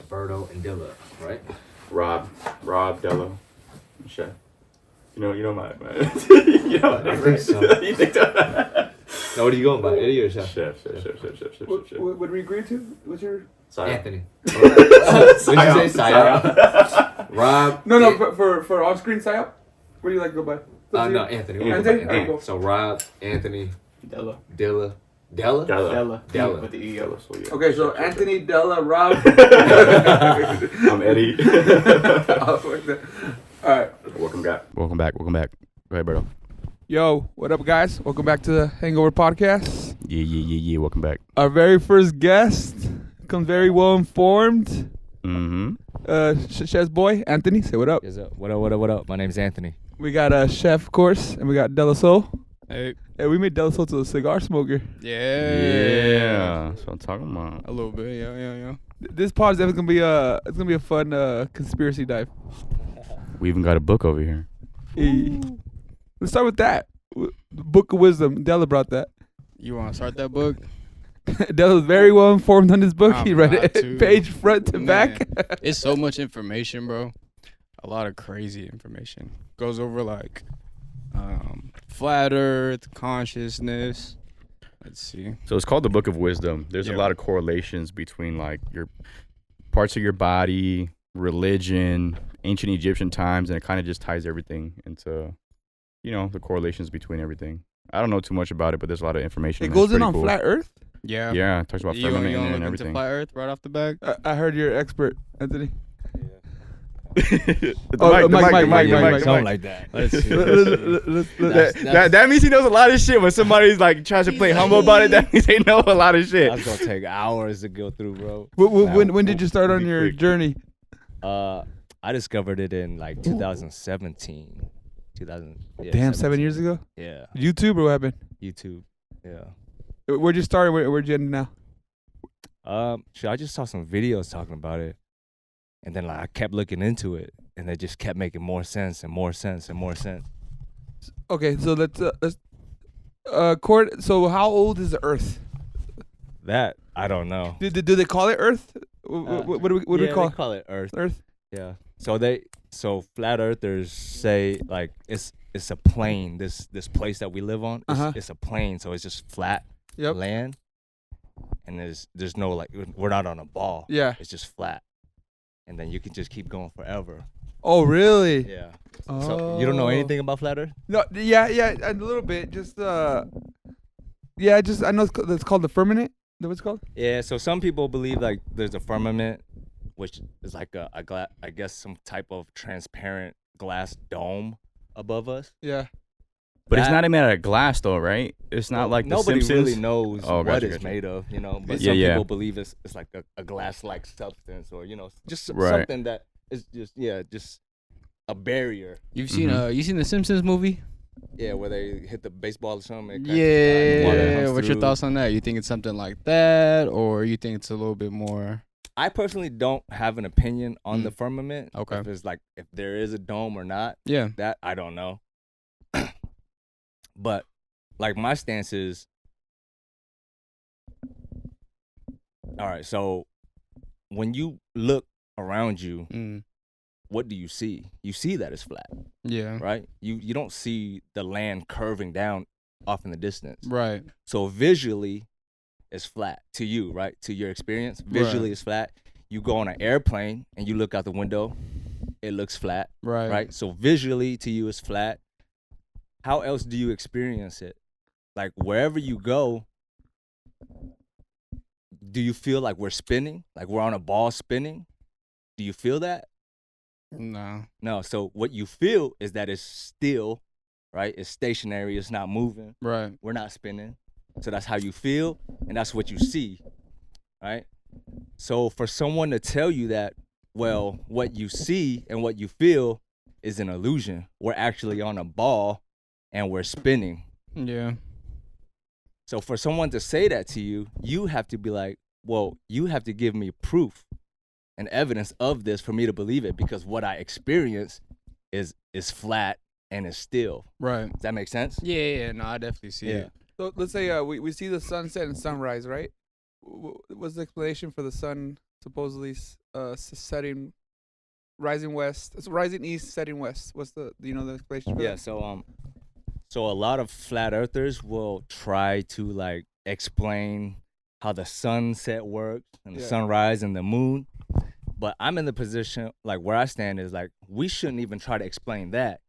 Berto, and Dilla, right? Rob, Della, Chef. You know my you know I think so. You think so? Now, what are you going by, Eddie or Chef? Chef. What we agree to? What's your... Anthony. When you say Psyop? Rob. No, for on-screen psyop? What do you like to go by? No, Anthony. We'll go by Anthony? Anthony. Cool. So Rob, Anthony, Della. Dilla. Della. With the E. Della, so yeah. Okay, so Chef. Anthony, Della, Rob. I'm Eddie. Alright. Welcome back. Go ahead, Berto. Yo, what up, guys? Welcome back to the Hangover Podcast. Yeah. Welcome back. Our very first guest comes very well informed. Chef's boy, Anthony. Say what up. Yes, what up? My name's Anthony. We got Chef, of course, and we got Della Soul. Hey. Hey, we made Della Soul to a cigar smoker. Yeah. That's what I'm talking about. A little bit. Yeah. This pod is definitely gonna be a fun conspiracy dive. We even got a book over here. Hey. Let's start with that. Book of Wisdom. Della brought that. You want to start that book? Della's very well informed on this book. I'm He read not it too. page front to Man, back. It's so much information, bro. A lot of crazy information. Goes over like flat earth, consciousness. Let's see. So it's called the Book of Wisdom. There's a lot of correlations between like your parts of your body, religion, ancient Egyptian times, and it kind of just ties everything into, the correlations between everything. I don't know too much about it, but there's a lot of information. It goes in on flat Earth? Yeah. Yeah, it talks about You firmament don't and look into everything. flat earth right off the back? I heard you're an expert, Anthony. The mic. Something like that. Let's see. That means he knows a lot of shit. When somebody's like tries to play humble about it, that means they know a lot of shit. That's gonna take hours to go through, bro. When did you start on your journey? I discovered it in like 2017. Damn, 7 years ago? Yeah. YouTube or what happened? YouTube. Yeah. Where'd you start? Where'd you end now? Sure, I just saw some videos talking about it, and then like I kept looking into it, and it just kept making more sense and more sense and more sense. Okay, so let's so how old is the Earth? That I don't know. Do they call it Earth? What do we call They it? call it Earth. Earth? Yeah. So flat earthers say like it's a plane. This place that we live on, it's a plane. So it's just flat land, and there's no like we're not on a ball. Yeah. It's just flat, and then you can just keep going forever. Oh, really? Yeah. Oh. So you don't know anything about flat earth? No. Yeah, a little bit. Just I know it's called the firmament. Is that what it's called? Yeah. So some people believe like there's a firmament, which is like I guess some type of transparent glass dome above us. Yeah. But it's not made out of glass, though, right? It's not like the nobody Simpsons. really knows what gotcha, it's gotcha. made of, But Yeah, some yeah. people believe it's like a glass-like substance, or just Right. something that is just a barrier. You've seen you seen the Simpsons movie? Yeah, where they hit the baseball or something. it cracks the sky, Yeah. water comes What's your through. thoughts on that? You think it's something like that, or you think it's a little bit more? I personally don't have an opinion on the firmament. Okay. If there is a dome or not. Yeah. That I don't know. But like my stance is, all right, so when you look around you, what do you see? You see that it's flat, Yeah. right? You don't see the land curving down off in the distance. Right. So visually it's flat to you, right? To your experience, visually Right. it's flat. You go on an airplane and you look out the window, it looks flat. Right. Right? So visually to you it's flat. How else do you experience it? Like wherever you go, do you feel like we're spinning? Like we're on a ball spinning? Do you feel that? No. No. So what you feel is that it's still, right? It's stationary, it's not moving. Right. We're not spinning. So that's how you feel, and that's what you see, right? So for someone to tell you that, well, what you see and what you feel is an illusion. We're actually on a ball and we're spinning. Yeah. So for someone to say that to you, you have to be like, well, you have to give me proof and evidence of this for me to believe it, because what I experience is flat and is still. Right. Does that make sense? Yeah. No, I definitely see it. So let's say we see the sunset and sunrise, right? What's the explanation for the supposedly setting, rising west. It's rising east, setting west. What's the the explanation? For Yeah. that? So a lot of flat earthers will try to like explain how the sunset works and the Yeah. sunrise and the moon. But I'm in the position, like where I stand is like, we shouldn't even try to explain that,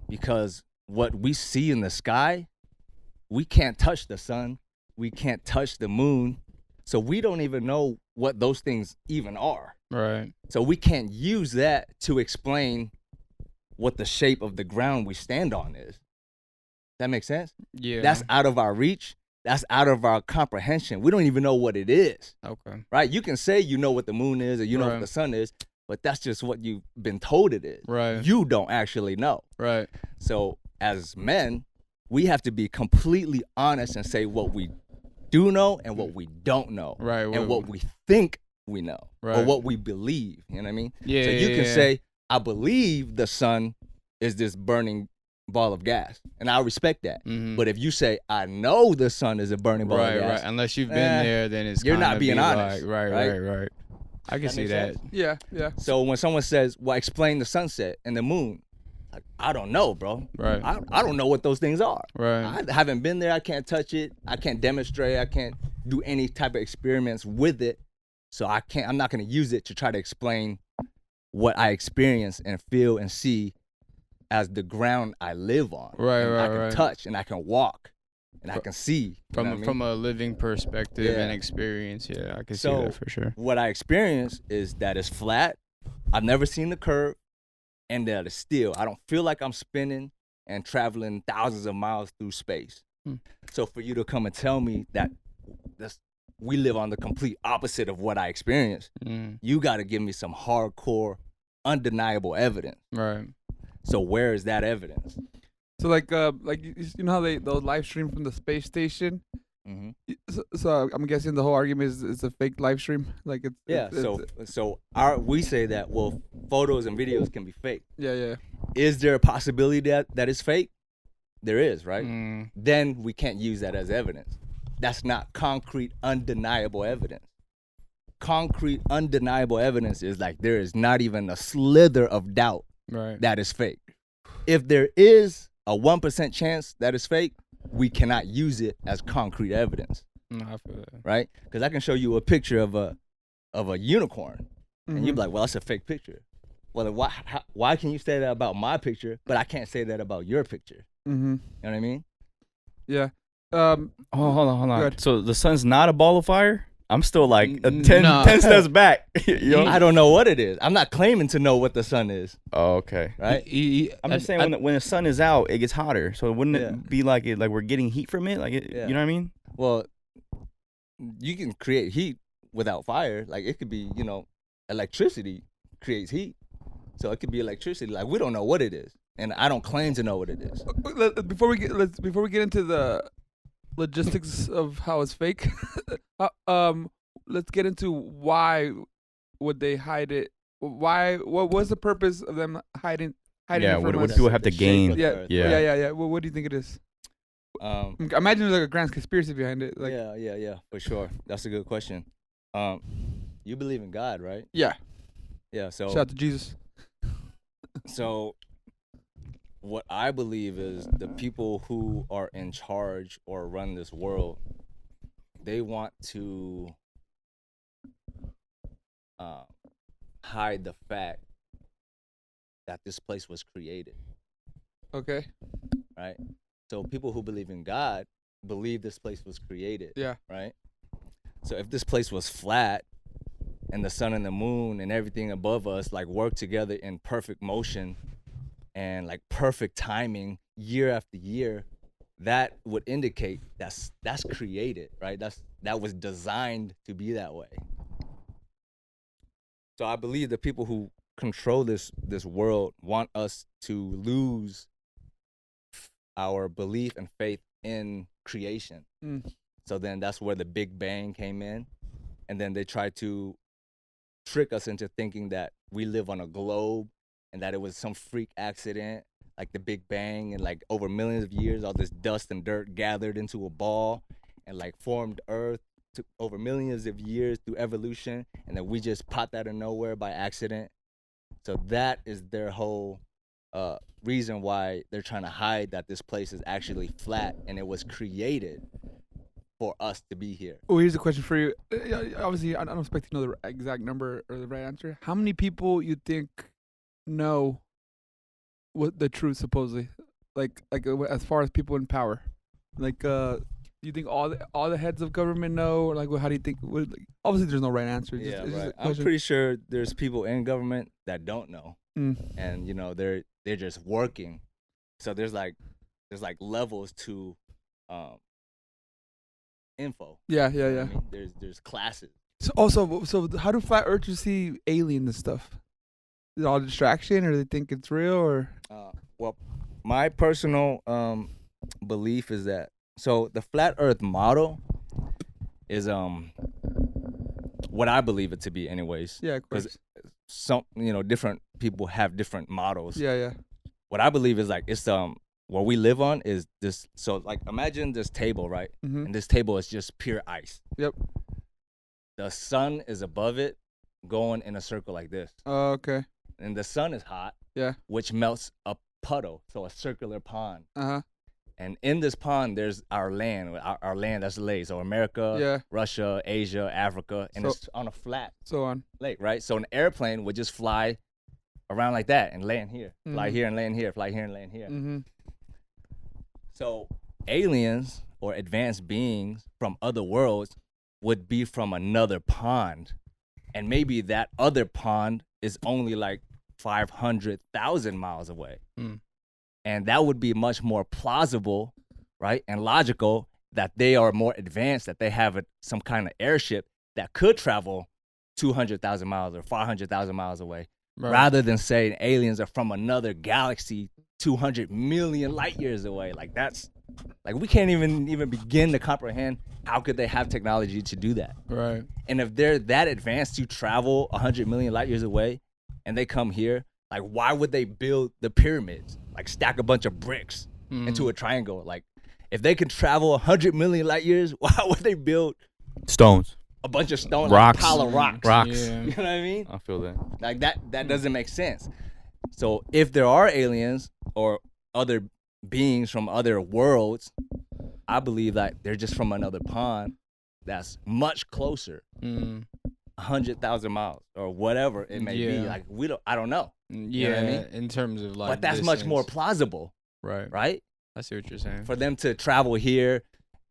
because what we see in the sky, we can't touch the sun, we can't touch the moon. So we don't even know what those things even are. Right. So we can't use that to explain what the shape of the ground we stand on is. That makes sense? Yeah. That's out of our reach. That's out of our comprehension. We don't even know what it is, okay. right? You can say you know what the moon is or you know what Right. the sun is, but that's just what you've been told it is. Right. You don't actually know. Right. So as men, we have to be completely honest and say what we do know and what we don't know. Right. And what we think we know or Right. what we believe. You know what I mean? Yeah. So you yeah, can yeah. say, I believe the sun is this burning ball of gas, and I respect that. Mhm. But if you say, I know the sun is a burning ball right, of gas, right. Unless you've been eh, there, then it's you're not kinda being be honest, Like, right, right? right, right. I can That see make that. sense? Yeah, yeah. so when someone says, well, explain the sunset and the moon, like, I don't know, bro. Right. I don't know what those things are. Right. I haven't been there. I can't touch it. I can't demonstrate. I can't do any type of experiments with it. So I'm not going to use it to try to explain what I experience and feel and see as the ground I live on. Right, and right, I can right. touch and I can walk and I can see. You know what I mean? From a living perspective and Yeah. experience, yeah, I can see So- that for sure. What I experience is that it's flat. I've never seen the curve, and that it's still. I don't feel like I'm spinning and traveling thousands of miles through space. Hmm. So for you to come and tell me that we live on the complete opposite of what I experience, Mm, you got to give me some hardcore, undeniable evidence. right. So where is that evidence? So like you know how they'll live stream from the space station. Mm-hmm. So I'm guessing the whole argument is it's a fake live stream. Like it's Yeah. So we say that photos and videos can be fake. yeah. Is there a possibility that it's fake? There is, right? Mm, Then we can't use that as evidence. That's not concrete, undeniable evidence. Concrete, undeniable evidence is like there is not even a slither of doubt right. that is fake. If there is a 1% chance that is fake, we cannot use it as concrete evidence, No, I feel that. right? Because I can show you a picture of a unicorn, and you'd Mhm. be like, "Well, that's a fake picture." Well, then why can you say that about my picture, but I can't say that about your picture? Mm-hmm. You know what I mean? Yeah. Oh, hold on. Go ahead. So the sun's not a ball of fire? I'm still like N- 10 nah. 10 steps back. You know? I don't know what it is. I'm not claiming to know what the sun is, Oh, okay. right? I'm just saying when the sun is out, it gets hotter. So wouldn't Yeah. it be like we're getting heat from it? Like Yeah. you know what I mean? Well, you can create heat without fire. Like it could be, electricity creates heat. So it could be electricity. Like we don't know what it is, and I don't claim to know what it is. Before we get into the logistics of how it's fake, let's get into why would they hide it? What was the purpose of them hiding Yeah, it what from do us? people have to The shape gain? of the Yeah, earth. Yeah. What do you think it is? Um, Imagine there's like a grand conspiracy behind it. Like, yeah, for sure. That's a good question. You believe in God, right? yeah. Yeah. So Shout out to Jesus. So, what I believe is the people who are in charge or run this world, they want to hide the fact that this place was created, Okay. right? So, people who believe in God believe this place was created, Yeah. right? So, if this place was flat and the sun and the moon and everything above us like work together in perfect motion and like perfect timing year after year, that would indicate that's created, right? That was designed to be that way. So I believe the people who control this world want us to lose our belief and faith in creation. Mm. So then that's where the Big Bang came in, and then they tried to trick us into thinking that we live on a globe and that it was some freak accident like the Big Bang, and like over millions of years all this dust and dirt gathered into a ball and like formed Earth over millions of years through evolution, and then we just popped out of nowhere by accident. So that is their whole reason why they're trying to hide that this place is actually flat and it was created for us to be here. Oh, here's a question for you. Obviously, I don't expect you to know the exact number or the right answer. How many people you think know what the truth supposedly? Like as far as people in power, like do you think all the heads of government know, or like how do you think? Obviously, there's no right answer. Yeah, it's right. a I'm question. pretty sure there's people in government that don't know, and they're just working. So there's like levels to info. Yeah. You know what I mean? There's classes. So also, how do flat earthers see aliens and stuff? Is it all distraction, or do they think it's real, or? Well, my personal belief is that the flat Earth model is what I believe it to be, anyways. Yeah, of course. Because some different people have different models. Yeah. What I believe is like it's what we live on is this. So like imagine this table, right? Mm-hmm. And this table is just pure ice. Yep. The sun is above it, going in a circle like this. Oh, okay. And the sun is hot. Yeah. Which melts a puddle, so a circular pond. Uh-huh. And in this pond, there's our land that's laid. So America, Russia, Asia, Africa, and it's on a flat lake, right? So an airplane would just fly around like that and land here, fly here and land here, fly here and land here. Mm-hmm. So aliens or advanced beings from other worlds would be from another pond, and maybe that other pond is only like 500,000 miles away. And that would be much more plausible, right, and logical that they are more advanced, that they have some kind of airship that could travel 200,000 miles or 500,000 miles away, rather than saying aliens are from another galaxy 200 million light years away. Like that's, like we can't even begin to comprehend how could they have technology to do that. Right. And if they're that advanced to travel 100 million light years away and they come here, like why would they build the pyramids? Like stack a bunch of bricks into a triangle. Like if they can travel 100 million light years, why would they build stones? A bunch of stones, rocks, like a pile of rocks. Yeah. You know what I mean? I feel that. Like that doesn't make sense. So if there are aliens or other beings from other worlds, I believe that they're just from another pond that's much closer, 100,000 miles or whatever it may be. Like I don't know. Yeah, you know what I mean? In terms of like, but that's much more plausible, right? Right? I see what you're saying. For them to travel here,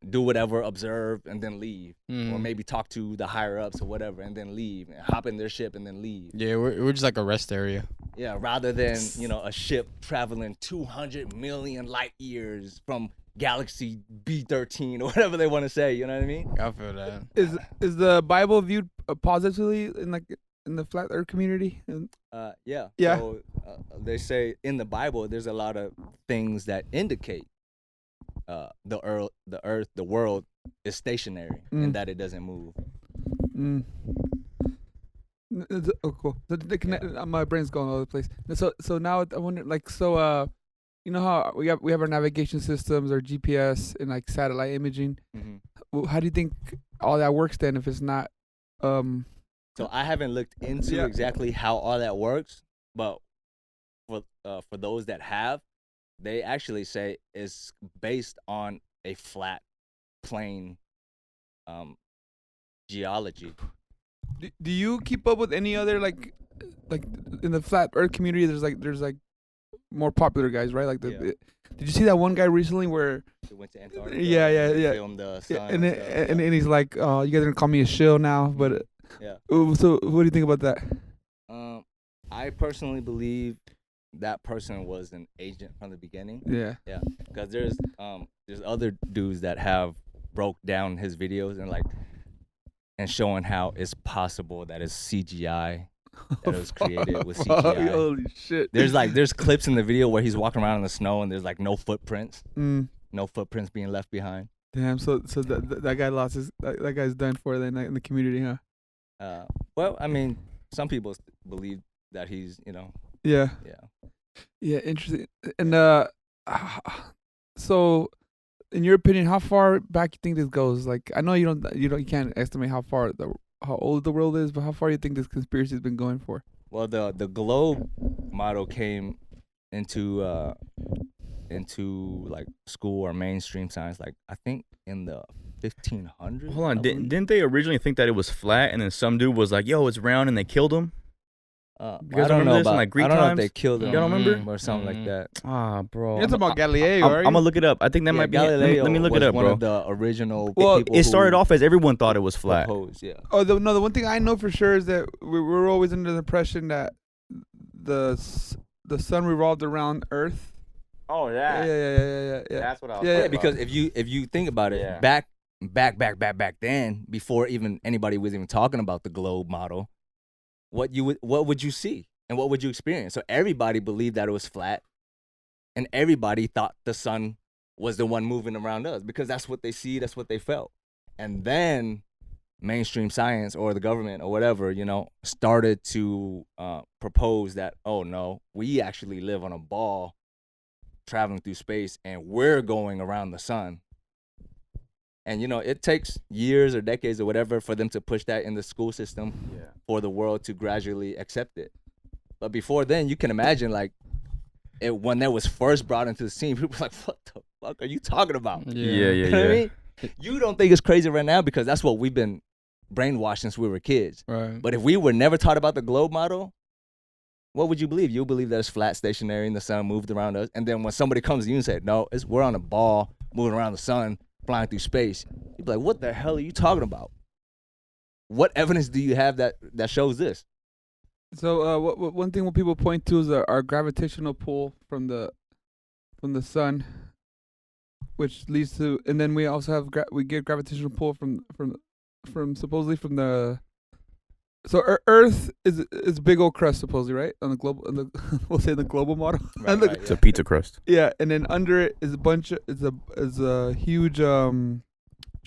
do whatever, observe, and then leave, or maybe talk to the higher ups or whatever, and then leave, and hop in their ship and then leave. Yeah, we're just like a rest area. Yeah, rather than a ship traveling 200 million light years from galaxy B13 or whatever they want to say. You know what I mean? I feel that. Is the Bible viewed positively in the flat Earth community? Yeah. Yeah. So, they say in the Bible there's a lot of things that indicate the earth, the world is stationary and that it doesn't move. Oh, cool. My brain's going all over the place. So now I wonder, like, you know how we have our navigation systems, our GPS, and like satellite imaging. Well, how do you think all that works then if it's not? So I haven't looked into exactly how all that works, but for those that have, they actually say it's based on a flat plane geology. Do you keep up with any other like in the flat Earth community? There's like more popular guys, right? Like did you see that one guy recently where he went to Antarctica? Yeah. Filmed the sun and he's like, "Oh, you guys are gonna call me a shill now," but So what do you think about that? I personally believe that person was an agent from the beginning. Yeah. Because there's other dudes that have broke down his videos and showing how it's possible that it's CGI, that it was created with CGI. Holy shit! There's clips in the video where he's walking around in the snow and there's like no footprints, no footprints being left behind. Damn. So that guy lost his. That guy's done for then in the community, huh? Well, I mean, some people believe that he's, Yeah, interesting. And so in your opinion, how far back you think this goes? Like, I know you can't estimate how old the world is, but how far you think this conspiracy has been going for? Well, the globe model came into like school or mainstream science, like I think in the 1500s. Hold on, didn't they originally think that it was flat, and then some dude was like, "Yo, it's round," and they killed him? I You guys don't remember know this in, about, like, Greek I don't know if times? they killed him. You don't remember? Or something like that. Ah, bro. You're talking about Galileo, I'm gonna look it up. I think that Yeah, might be. Galileo Let me look was it up, one bro. of the original Well, people It started who off as everyone thought it was flat. proposed, yeah. Oh, the one thing I know for sure is that we're always under the impression that the sun revolved around Earth. Oh Yeah. That's what I was. Yeah, Yeah, because if you think about it, Yeah. back then, before even anybody was even talking about the globe model, what would you see and what would you experience? So everybody believed that it was flat, and everybody thought the sun was the one moving around us because that's what they see, that's what they felt. And then mainstream science or the government or whatever, started to propose that, oh no, we actually live on a ball traveling through space and we're going around the sun. And it takes years or decades or whatever for them to push that in the school system for the world to gradually accept it. But before then, you can imagine when that was first brought into the scene, people were like, what the fuck are you talking about? Yeah. You know what I mean? You don't think it's crazy right now because that's what we've been brainwashed since we were kids. Right. But if we were never taught about the globe model, what would you believe? You'll believe that it's flat, stationary, and the sun moved around us. And then when somebody comes to you and says, no, we're on a ball moving around the sun, flying through space, you'd be like, what the hell are you talking about? What evidence do you have that shows this? So one thing what people point to is our gravitational pull from the sun, which leads to, and then we also have we get gravitational pull from supposedly from the. So Earth is big old crust supposedly, right? On the global, we'll say the global model. Right, It's a pizza crust. Yeah, and then under it is a huge I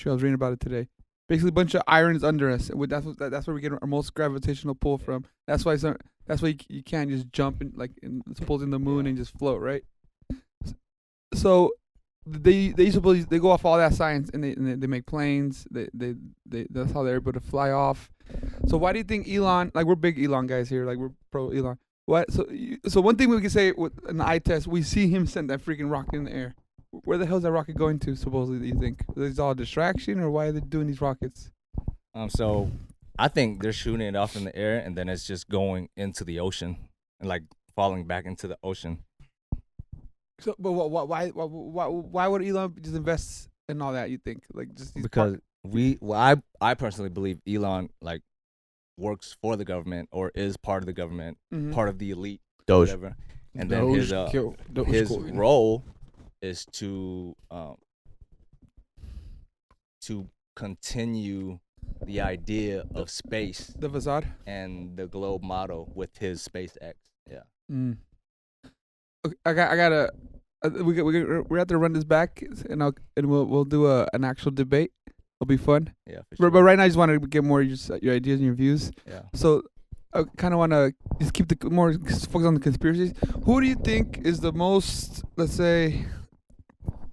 was reading about it today. Basically, a bunch of iron is under us. That's where we get our most gravitational pull from. That's why you can't just jump supposing the moon and just float, right? So they suppose they go off all that science and they make planes. They that's how they're able to fly off. So why do you think Elon? Like, we're big Elon guys here. Like, we're pro Elon. What? So one thing we can say with an eye test, we see him send that freaking rocket in the air. Where the hell is that rocket going to, supposedly, do you think? Is it all a distraction, or why are they doing these rockets? So I think they're shooting it off in the air, and then it's just going into the ocean and, falling back into the ocean. So, but why would Elon just invest in all that, you think? Like, just these Because I personally believe Elon, works for the government or is part of the government, part of the elite, Doge. whatever. And then his role is to continue the idea of space, the facade, and the globe model with his SpaceX. Yeah. Okay, I gotta. We have to run this back, and we'll do an actual debate. It'll be fun. Yeah. For sure. But right now, I just want to get more your ideas and your views. Yeah. So I kind of want to just keep more focus on the conspiracies. Who do you think is the most, let's say,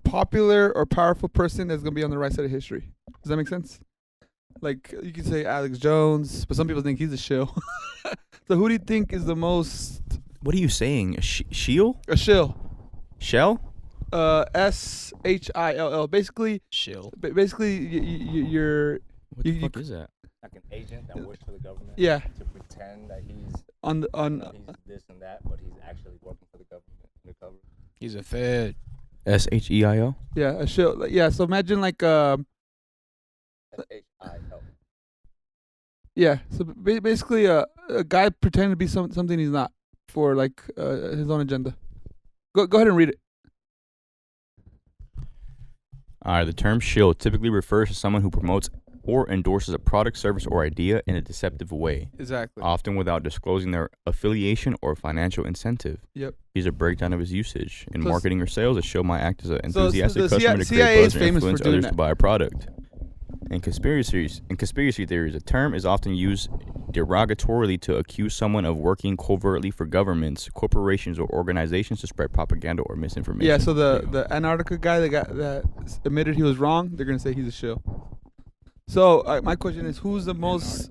popular or powerful person that's gonna be on the right side of history? Does that make sense? Like, you could say Alex Jones, but some people think he's a shill. So who do you think is the most? What are you saying? A shield? A shill. Shell? SHILL. Basically, Shill. Basically, you're. What the fuck is that? Like an agent that works for the government. Yeah. To pretend that he's on. he's this and that, but he's actually working for the government undercover. He's a Fed. SHEIL? Yeah, a shill. Yeah. So imagine SHIL. Yeah. So basically, a guy pretending to be something he's not for his own agenda. Go ahead and read it. All right, the term shill typically refers to someone who promotes or endorses a product, service, or idea in a deceptive way, Exactly. often without disclosing their affiliation or financial incentive. Yep. Here's a breakdown of his usage. In So marketing or sales, a shill might act as an So enthusiastic the customer to CIA create is buzz and famous for influence doing others that. to buy a product. In conspiracy theories, a term is often used derogatorily to accuse someone of working covertly for governments, corporations, or organizations to spread propaganda or misinformation. Yeah, so the Antarctica guy that admitted he was wrong, they're gonna say he's a shill. So my question is, who's the most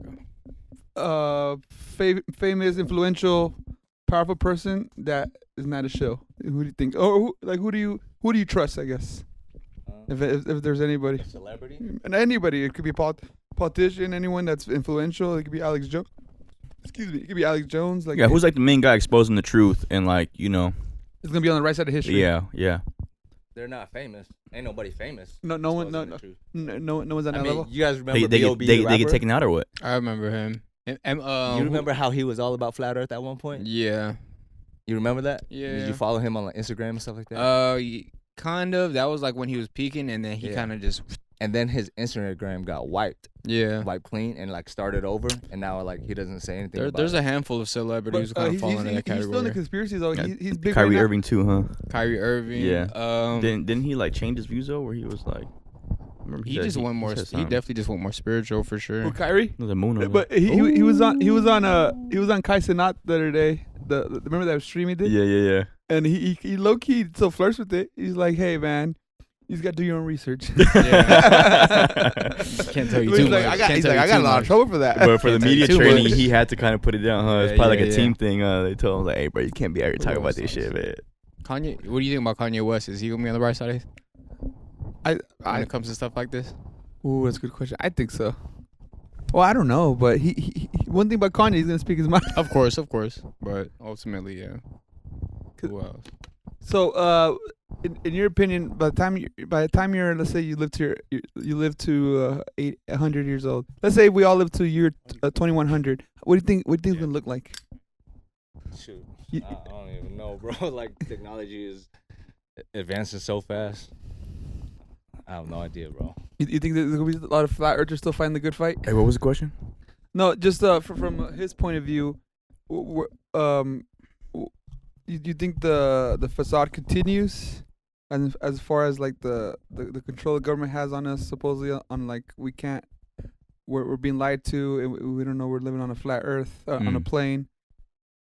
famous, influential, powerful person that is not a shill? Who do you think? Or who do you trust? I guess if there's anybody, A celebrity? and anybody, it could be a politician, anyone that's influential. It could be Alex Jones. Excuse me, it could be Alex Jones. Like, yeah, who's like the main guy exposing the truth and like it's gonna be on the right side of history. Yeah. They're not famous. Ain't nobody famous. No one's on that level. You guys remember They B.O.B. they get taken out or what? I remember him. You remember how he was all about flat Earth at one point? Yeah. You remember that? Yeah. Did you follow him on like Instagram and stuff like that? Kind of. That was like when he was peaking, and then he kind of just. And then his Instagram got wiped Wiped clean, and like started over. And now like he doesn't say anything. About There's it. a handful of celebrities who kind of fall into that He's still in category. the conspiracies though. Yeah. He's big Kyrie right now. Irving too, huh? Kyrie Irving. Yeah. Didn't he like change his views though, where he was like, He just went more. He definitely just went more spiritual for sure. Well, Kyrie. There's a moon on But he was on Kai Cenat the other day. The remember that stream he did? Yeah. And he low key still flirts with it. He's like, hey man, you just gotta do your own research. Can't tell you He's too like, much. I got a lot of trouble for that. But for the media Too training, much. he had to kind of put it down, huh? It's Yeah, probably like yeah, a team thing. They told him like, hey, bro, you can't be out here talking about this shit, man. Kanye, what do you think about Kanye West? Is he gonna be on the right side when I it comes to stuff like this? Ooh, that's a good question. I think so. Well, I don't know, but he one thing about Kanye, he's gonna speak his mind. Of course. But ultimately, yeah. Who else? So, in your opinion, by the time you're, let's say you live to 100 years old. Let's say we all live to year 2100. What do you think? What do you think it's gonna look like? Shoot, I don't even know, bro. Like technology is advancing so fast. I have no idea, bro. You think there's gonna be a lot of flat earthers still fighting the good fight? Hey, what was the question? No, just from his point of view, you think the facade continues, and as far as like the control the government has on us, supposedly on like we're being lied to, and we don't know we're living on a flat Earth on a plane,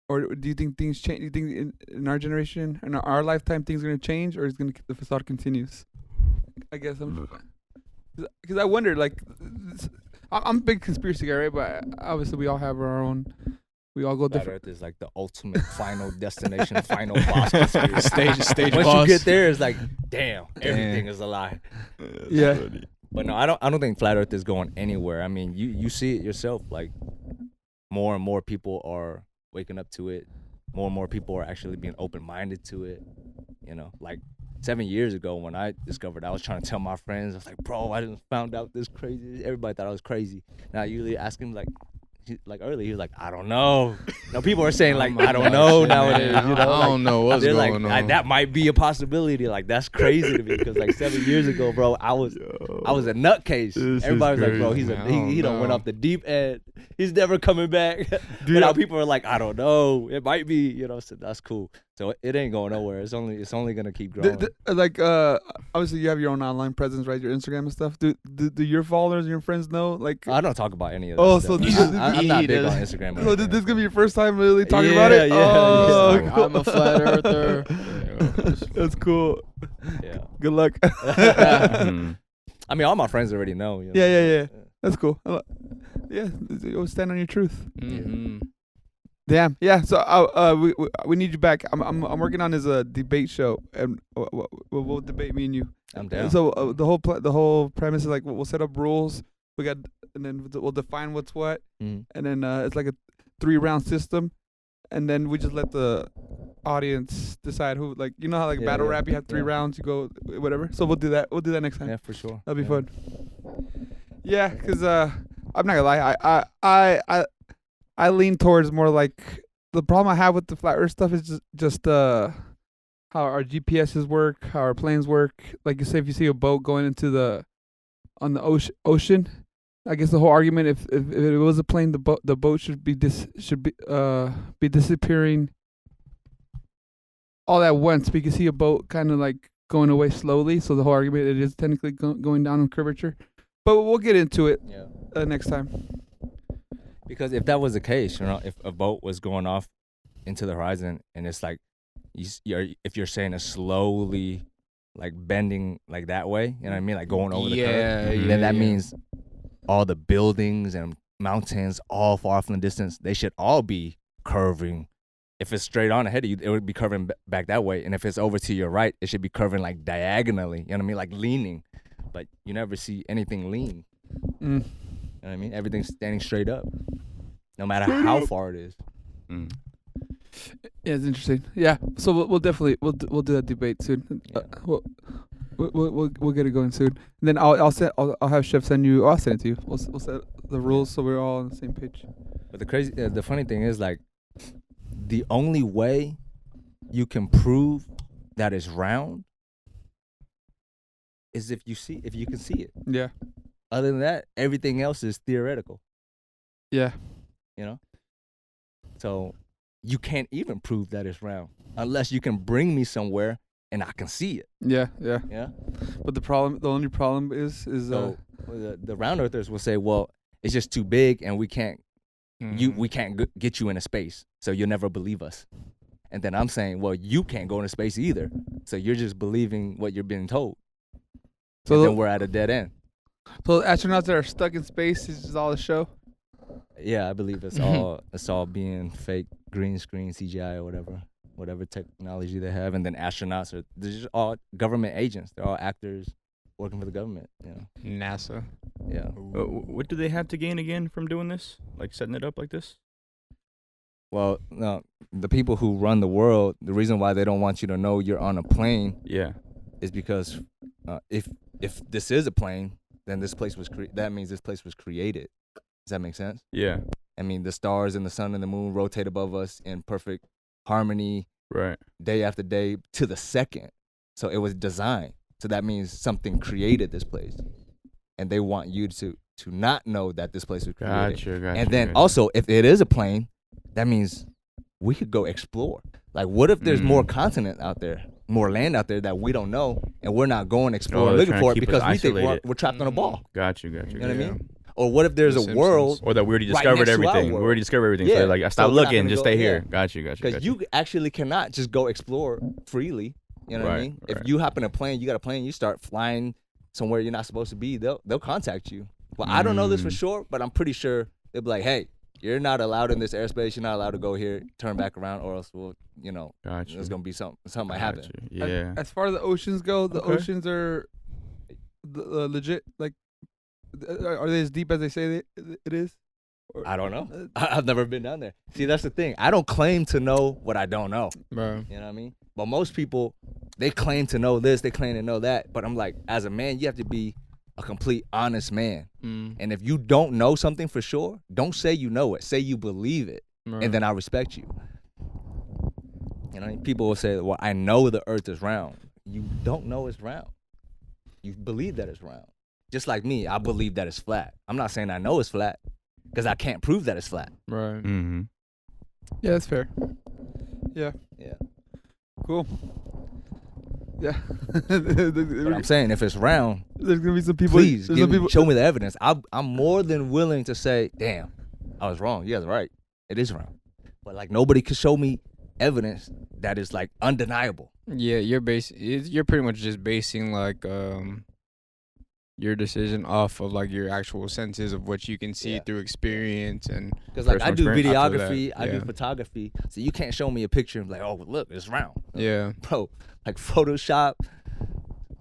or do you think things change? Do you think in our generation, in our lifetime, things are gonna change, or is the facade continues? I guess because I wonder like I'm a big conspiracy guy, right? But obviously we all have our own. We all go Flat different. Earth is like the ultimate final destination, final boss conspiracy. Stage Once boss. you get there, it's like, damn, everything is a lie. Yeah. But no, I don't think flat Earth is going anywhere. I mean, you see it yourself. Like, more and more people are waking up to it. More and more people are actually being open-minded to it. You know, like 7 years ago when I discovered, I was trying to tell my friends. I was like, bro, I just found out this crazy. Everybody thought I was crazy. And I usually ask him like earlier, he was like, I don't know. Now people are saying like, I don't know nowadays. You know, I don't know what's they're going like, on. that might be a possibility. Like that's crazy to me because like 7 years ago, bro, I was a nutcase. This Everybody was is like, bro, crazy. he done went know. off the deep end. He's never coming back. But now people are like, I don't know. It might be. You know, so that's cool. So it ain't going nowhere. It's only gonna keep growing. Obviously you have your own online presence, right? Your Instagram and stuff. Do your followers and your friends know? Like, I don't talk about any of that. Oh, stuff. so I'm not he big does- on Instagram. so this is gonna be your first time really talking Yeah, about it. yeah, Oh, yeah. cool. I'm a flat earther. That's cool. Yeah. Good luck. Mm. I mean, all my friends already know. You know? Yeah. That's cool. Yeah, you always stand on your truth. Mm-hmm. Damn. Yeah. So we need you back. I'm working on his debate show, and we'll debate me and you. I'm down. So the whole premise is like we'll set up rules. And then we'll define what's what, Mhm. and then it's like a 3-round system, and then we just let the audience decide who, like, you know how like Yeah, battle yeah, rap, you have 3 yeah. rounds, you go whatever. So we'll do that. We'll do that next time. Yeah, for sure. That'll be Yeah. fun. Yeah, cause I'm not gonna lie, I lean towards more like the problem I have with the flat Earth stuff is just how our GPSs work, how our planes work. Like you say, if you see a boat going into on the ocean, I guess the whole argument, if it was a plane, the boat should be disappearing all at once. But you can see a boat kind of like going away slowly. So the whole argument, it is technically going down in curvature. But we'll get into it Yeah. next time. Because if that was the case, if a boat was going off into the horizon and it's like, if you're saying it's slowly like bending like that way, you know what I mean, like going over the curve, then that means all the buildings and mountains all far off in the distance, they should all be curving. If it's straight on ahead of you, it would be curving back that way. And if it's over to your right, it should be curving like diagonally, you know what I mean, like leaning. But you never see anything lean. You know what I mean? Everything's standing straight up, no matter how far it is. Yeah, it's interesting. Yeah, so we'll definitely we'll do that debate soon. Yeah. We'll get it going soon. And then I'll have Chef send you. I'll send it to you. We'll set the rules so we're all on the same page. But the funny thing is, like, the only way you can prove that it's round is if you can see it. Yeah. Other than that, everything else is theoretical. Yeah. You know? So you can't even prove that it's round unless you can bring me somewhere and I can see it. Yeah. Yeah. Yeah. But the only problem is So the round earthers will say, well, it's just too big and we can't get you into space, so you'll never believe us. And then I'm saying, well, you can't go into space either, so you're just believing what you're being told. So then we're at a dead end. So astronauts that are stuck in space is just all a show? Yeah, I believe it's all being fake, green screen, CGI, or whatever technology they have. And then astronauts they're just all government agents. They're all actors working for the government. You know, NASA. Yeah. What do they have to gain again from doing this? Like setting it up like this? Well, no, the people who run the world, the reason why they don't want you to know you're on a plane, is because if this is a plane, then this place was that means this place was created. Does that make sense? Yeah. I mean, the stars and the sun and the moon rotate above us in perfect harmony, right, day after day to the second. So it was designed. So that means something created this place, and they want you to not know that this place was created. Gotcha. And then also, if it is a plane, that means we could go explore. Like, what if there's more continent out there, more land out there that we don't know, and we're not going exploring looking for it because we think we're trapped on a ball. Gotcha. You know what I mean? Or what if there's a world, or that we already discovered everything? We already discovered everything. Yeah. So like, I stopped looking, just stay here. Yeah. Gotcha. Because you actually cannot just go explore freely. You know what I mean? If you hop in a plane, you got a plane, you start flying somewhere you're not supposed to be, they'll contact you. Well, I don't know this for sure, but I'm pretty sure they'll be like, hey, you're not allowed in this airspace. You're not allowed to go here. Turn back around, or else there's gonna be something might happen. Yeah. As far as the oceans go, the oceans are legit. Like, are they as deep as they say it is? I don't know. I've never been down there. See, that's the thing. I don't claim to know what I don't know. Bro. You know what I mean? But most people, they claim to know this, they claim to know that. But I'm like, as a man, you have to be a complete honest man. And if you don't know something for sure, don't say you know it. Say you believe it, and then I respect you. You know, people will say, well, I know the earth is round. You don't know it's round. You believe that it's round. Just like me, I believe that it's flat. I'm not saying I know it's flat, because I can't prove that it's flat. Right. Mm-hmm. Yeah, that's fair. Yeah. Cool. Yeah. But I'm saying, if it's round, there's gonna be some people. Please show me the evidence. I'm more than willing to say, damn, I was wrong. You guys are right. It is round. But like, nobody could show me evidence that is like undeniable. Yeah, you're pretty much just basing like your decision off of like your actual senses of what you can see through experience. And because like, I do videography, I do photography, so you can't show me a picture and be like, oh, look, it's round. Yeah, bro, like Photoshop,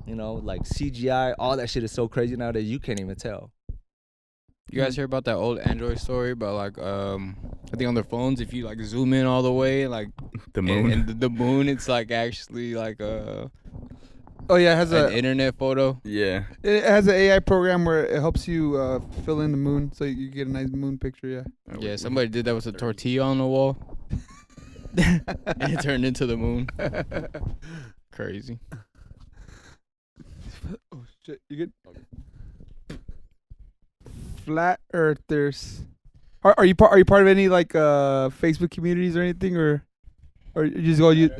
like CGI, all that shit is so crazy now that you can't even tell. You guys hear about that old Android story about like I think on their phones, if you like zoom in all the way, like the moon, and the moon, it's like actually like it has an internet photo. Yeah, it has an AI program where it helps you fill in the moon, so you get a nice moon picture. Yeah. Yeah, somebody did that with a tortilla on the wall, and it turned into the moon. Crazy. Oh shit! You good? Flat Earthers. Are you part of any like Facebook communities or anything, or you just go you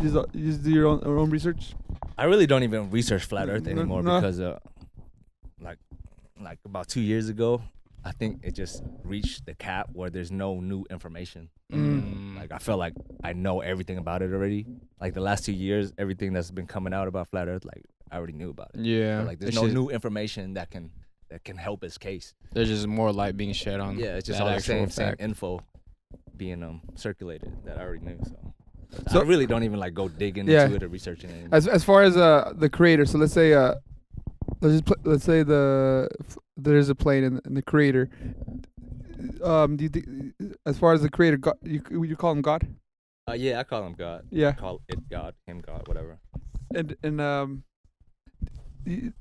just do your own research? I really don't even research flat Earth anymore because like about 2 years ago, I think it just reached the cap where there's no new information. Like I felt like I know everything about it already. Like the last 2 years, everything that's been coming out about flat Earth, like I already knew about it. Yeah. But, like there's no new information that can help his case. There's just more light being shed on. Yeah, it's just that all the actual same fact. info being circulated that I already knew. So I really don't even like go digging into it or researching it anymore. As far as the creator, so let's say let's say there's a plane in the creator. Do you think, as far as the creator, God, you call him God? Yeah, I call him God. Yeah. I call it God, him God, whatever. And do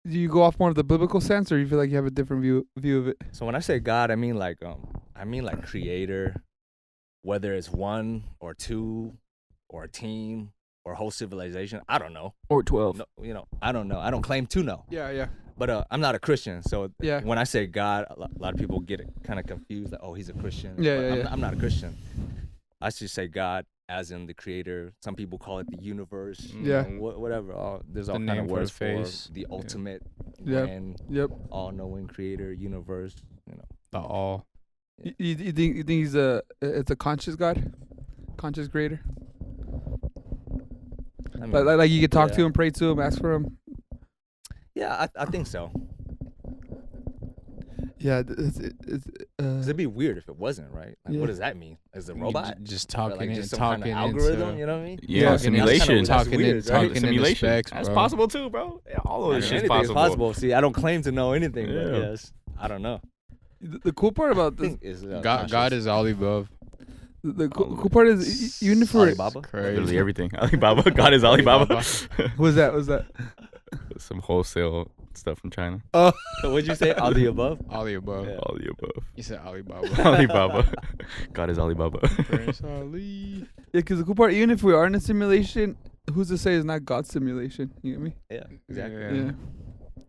you go off more of the biblical sense, or you feel like you have a different view of it? So when I say God, I mean like creator, whether it's one or two or a team or a whole civilization. I don't know. Or 12. No, I don't know. I don't claim to know. Yeah. But I'm not a Christian, so Yeah. when I say God, a lot of people get it kind of confused. Like, oh, he's a Christian. Yeah, But yeah. I'm not a Christian. I should say God as in the creator. Some people call it the universe. Yeah. Whatever. There's all The kind name of for words the for face. the ultimate, Yeah. grand, Yep. all-knowing creator, universe. The all. You think he's it's a conscious God, conscious creator? I mean, Like you could talk to yeah. him, pray to him, ask for him. Yeah, I think so. Yeah, Cause it'd be weird if it wasn't, right? Like, Yeah. what does that mean? Is a robot? Just Or, talking like and just some talking kind of algorithm? into, You know what I mean? Yeah, talking simulation. into, talking weird, into, right? talking into Simulation. specs, That's bro. possible too, bro. Yeah, all of I this mean, shit's anything is possible. possible. See, I don't claim to know anything, but Yeah. yes, I don't know. the cool part about I this, think is God is all the above. the cool part is even for Alibaba. Crazy. Literally everything. Alibaba. God is Alibaba. what's that? Some wholesale stuff from China. So what'd you say? All the above? All the above. Yeah. All the above. You said Alibaba. Alibaba. God is Alibaba. Prince Ali. Yeah, because the cool part, even if we are in a simulation, who's to say it's not God's simulation? You get me? Yeah, exactly. Yeah.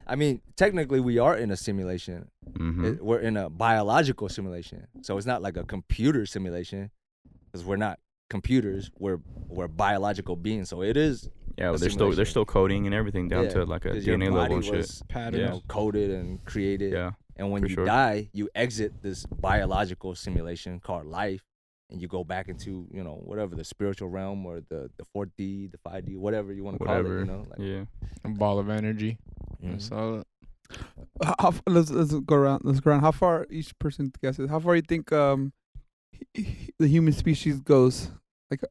I mean, technically, we are in a simulation. Mm-hmm. We're in a biological simulation, so it's not like a computer simulation, because we're not computers. We're biological beings, so it is. Yeah, a they're simulation. still coding and everything down Yeah, to like a 'cause your DNA body level and shit. was, Patterns. coded and created. Yeah. And when for you sure. die, you exit this biological simulation called life, and you go back into whatever the spiritual realm or the 4D, the 5D, whatever you want to call it. Whatever. Like, Yeah. A ball of energy. mhm. So Let's go around. Let's go around. How far each person guesses? How far you think the human species goes? Like,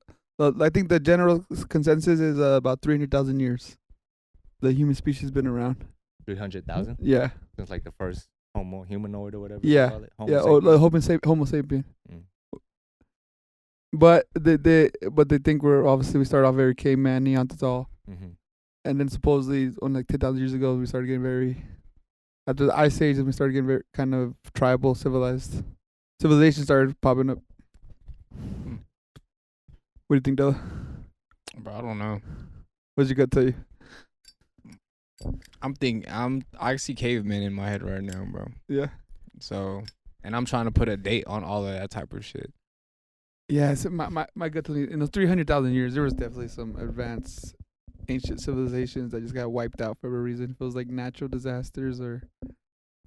I think the general consensus is about 300,000 years. The human species been around. 300,000 Yeah. since like the first Homo humanoid or whatever. Yeah. You call it. Homo Yeah. sapiens. Homo sapien. Mm. But they think we start off very caveman, Neanderthal, Mhm. and then supposedly on like 10,000 years ago we started getting very. After the Ice Age, we started getting very kind of tribal, civilized. Civilization started popping up. What do you think, Della? bro, I don't know. What's your gut tell you? I see cavemen in my head right now, bro. Yeah. So, and I'm trying to put a date on all of that type of shit. Yeah, so my gut tells me in those 300,000 years, there was definitely some advanced ancient civilizations that just got wiped out for a reason. It was like natural disasters or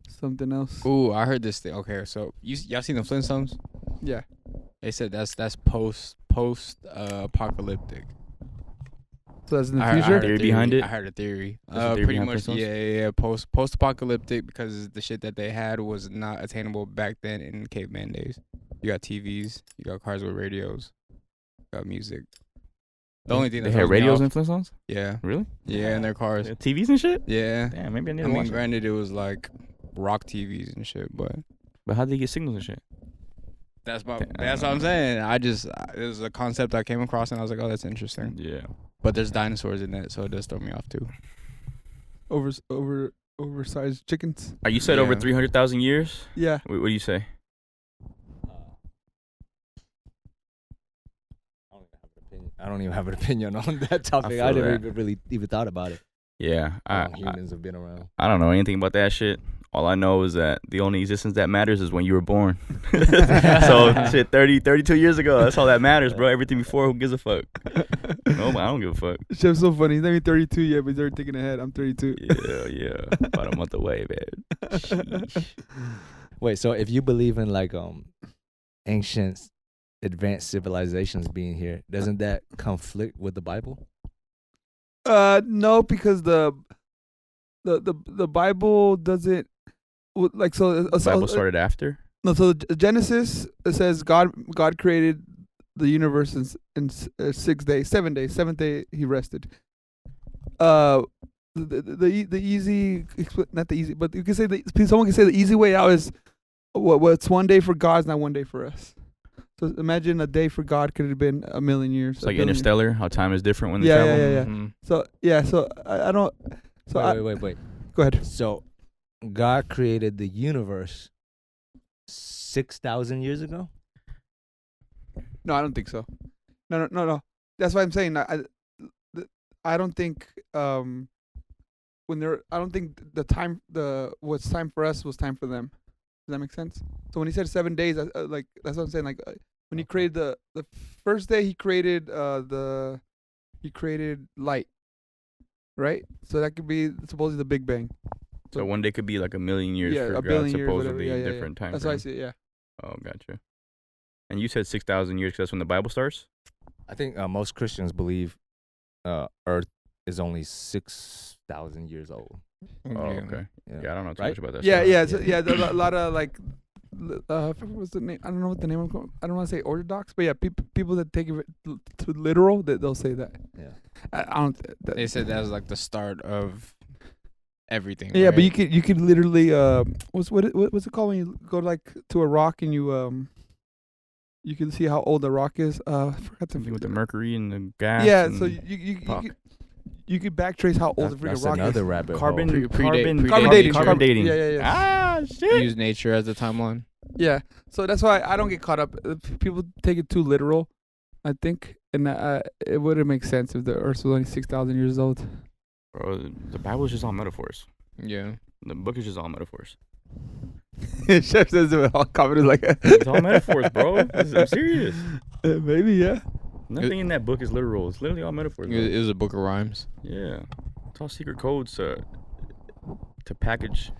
something else. Ooh, I heard this thing. Okay, so y'all seen the Flintstones? Yeah. They said that's post apocalyptic. So that's in the I heard future? a Theory behind it? I heard a theory. There's a theory Pretty behind much, Flintstones? yeah. Post apocalyptic, because the shit that they had was not attainable back then in caveman days. You got TVs, you got cars with radios, you got music. The only thing They that had throws me radios off- in Flintstones? Yeah, Really? yeah, in their cars. Yeah, TVs and shit? Yeah. Damn, maybe I need I to watch mean, it. granted, it was like rock TVs and shit, but But how did they get signals and shit? that's what I'm saying. It was a concept I came across and I was like, oh, that's interesting. Yeah. But there's dinosaurs in it, so it does throw me off too. Oversized chickens. You said over Yeah. 300,000 years? Yeah. What do you say? I don't even have an opinion on that topic. I feel never that. even really thought about it. Yeah. How long humans have been around. I don't know anything about that shit. All I know is that the only existence that matters is when you were born. So, shit, 32 years ago, that's all that matters, bro. Everything before, who gives a fuck? No, I don't give a fuck. Chef's so funny. He's not even 32 yet, but he's already thinking ahead. I'm 32. Yeah. About a month away, man. Sheesh. Wait, so if you believe in like ancient advanced civilizations being here, doesn't that conflict with the Bible? No, because the Bible doesn't like so. The Bible started after? No, so Genesis, it says God created the universe in 6 days, 7 days. Seventh day he rested. The easy, not the easy, but you can say someone can say the easy way out is what's 1 day for God is not 1 day for us. So imagine a day for God could have been a million years. It's like Interstellar, how time is different when they Yeah, travel. yeah. Mhm. So I don't. So Wait. Go ahead. So God created the universe 6,000 years ago? No, I don't think so. No. That's why I'm saying I don't think I don't think what's time for us was time for them. Does that make sense? So when he said 7 days, like that's what I'm saying. Like when he created the first day, he created light, right? So that could be supposedly the Big Bang. So 1 day could be like a million years Yeah, for a God, billion years, supposedly whatever. Yeah. different time. That's frame. how I see it. Yeah. Oh, gotcha. And you said 6,000 years because that's when the Bible starts? I think most Christians believe Earth is only 6,000 years old. Oh, okay. Yeah, I don't know too much about that Yeah, stuff. yeah. There's a lot of like, what's the name? I don't know what the name. I don't want to say orthodox, but yeah, people that take it to literal, they'll say that. Yeah. I don't. They said that was like the start of everything. Yeah, right? but you could literally what's it called when you go like to a rock and you can see how old the rock is. I forgot Something with the to. mercury and the gas. Yeah, and so you could backtrace how old the freaking That's rock another is. rabbit carbon hole. Carbon dating. Carbon dating. Yeah. Ah, shit. use nature as the timeline. Yeah, so that's why I don't get caught up. People take it too literal, I think, and it wouldn't make sense if the Earth was only 6,000 years old. Bro, the Bible is just all metaphors. Yeah. The book is just all metaphors. Chef says it all commented like It's all metaphors, bro. I'm serious. Maybe, yeah. Nothing in that book is literal. It's literally all metaphors. Bro. It was a book of rhymes. Yeah. It's all secret codes to package,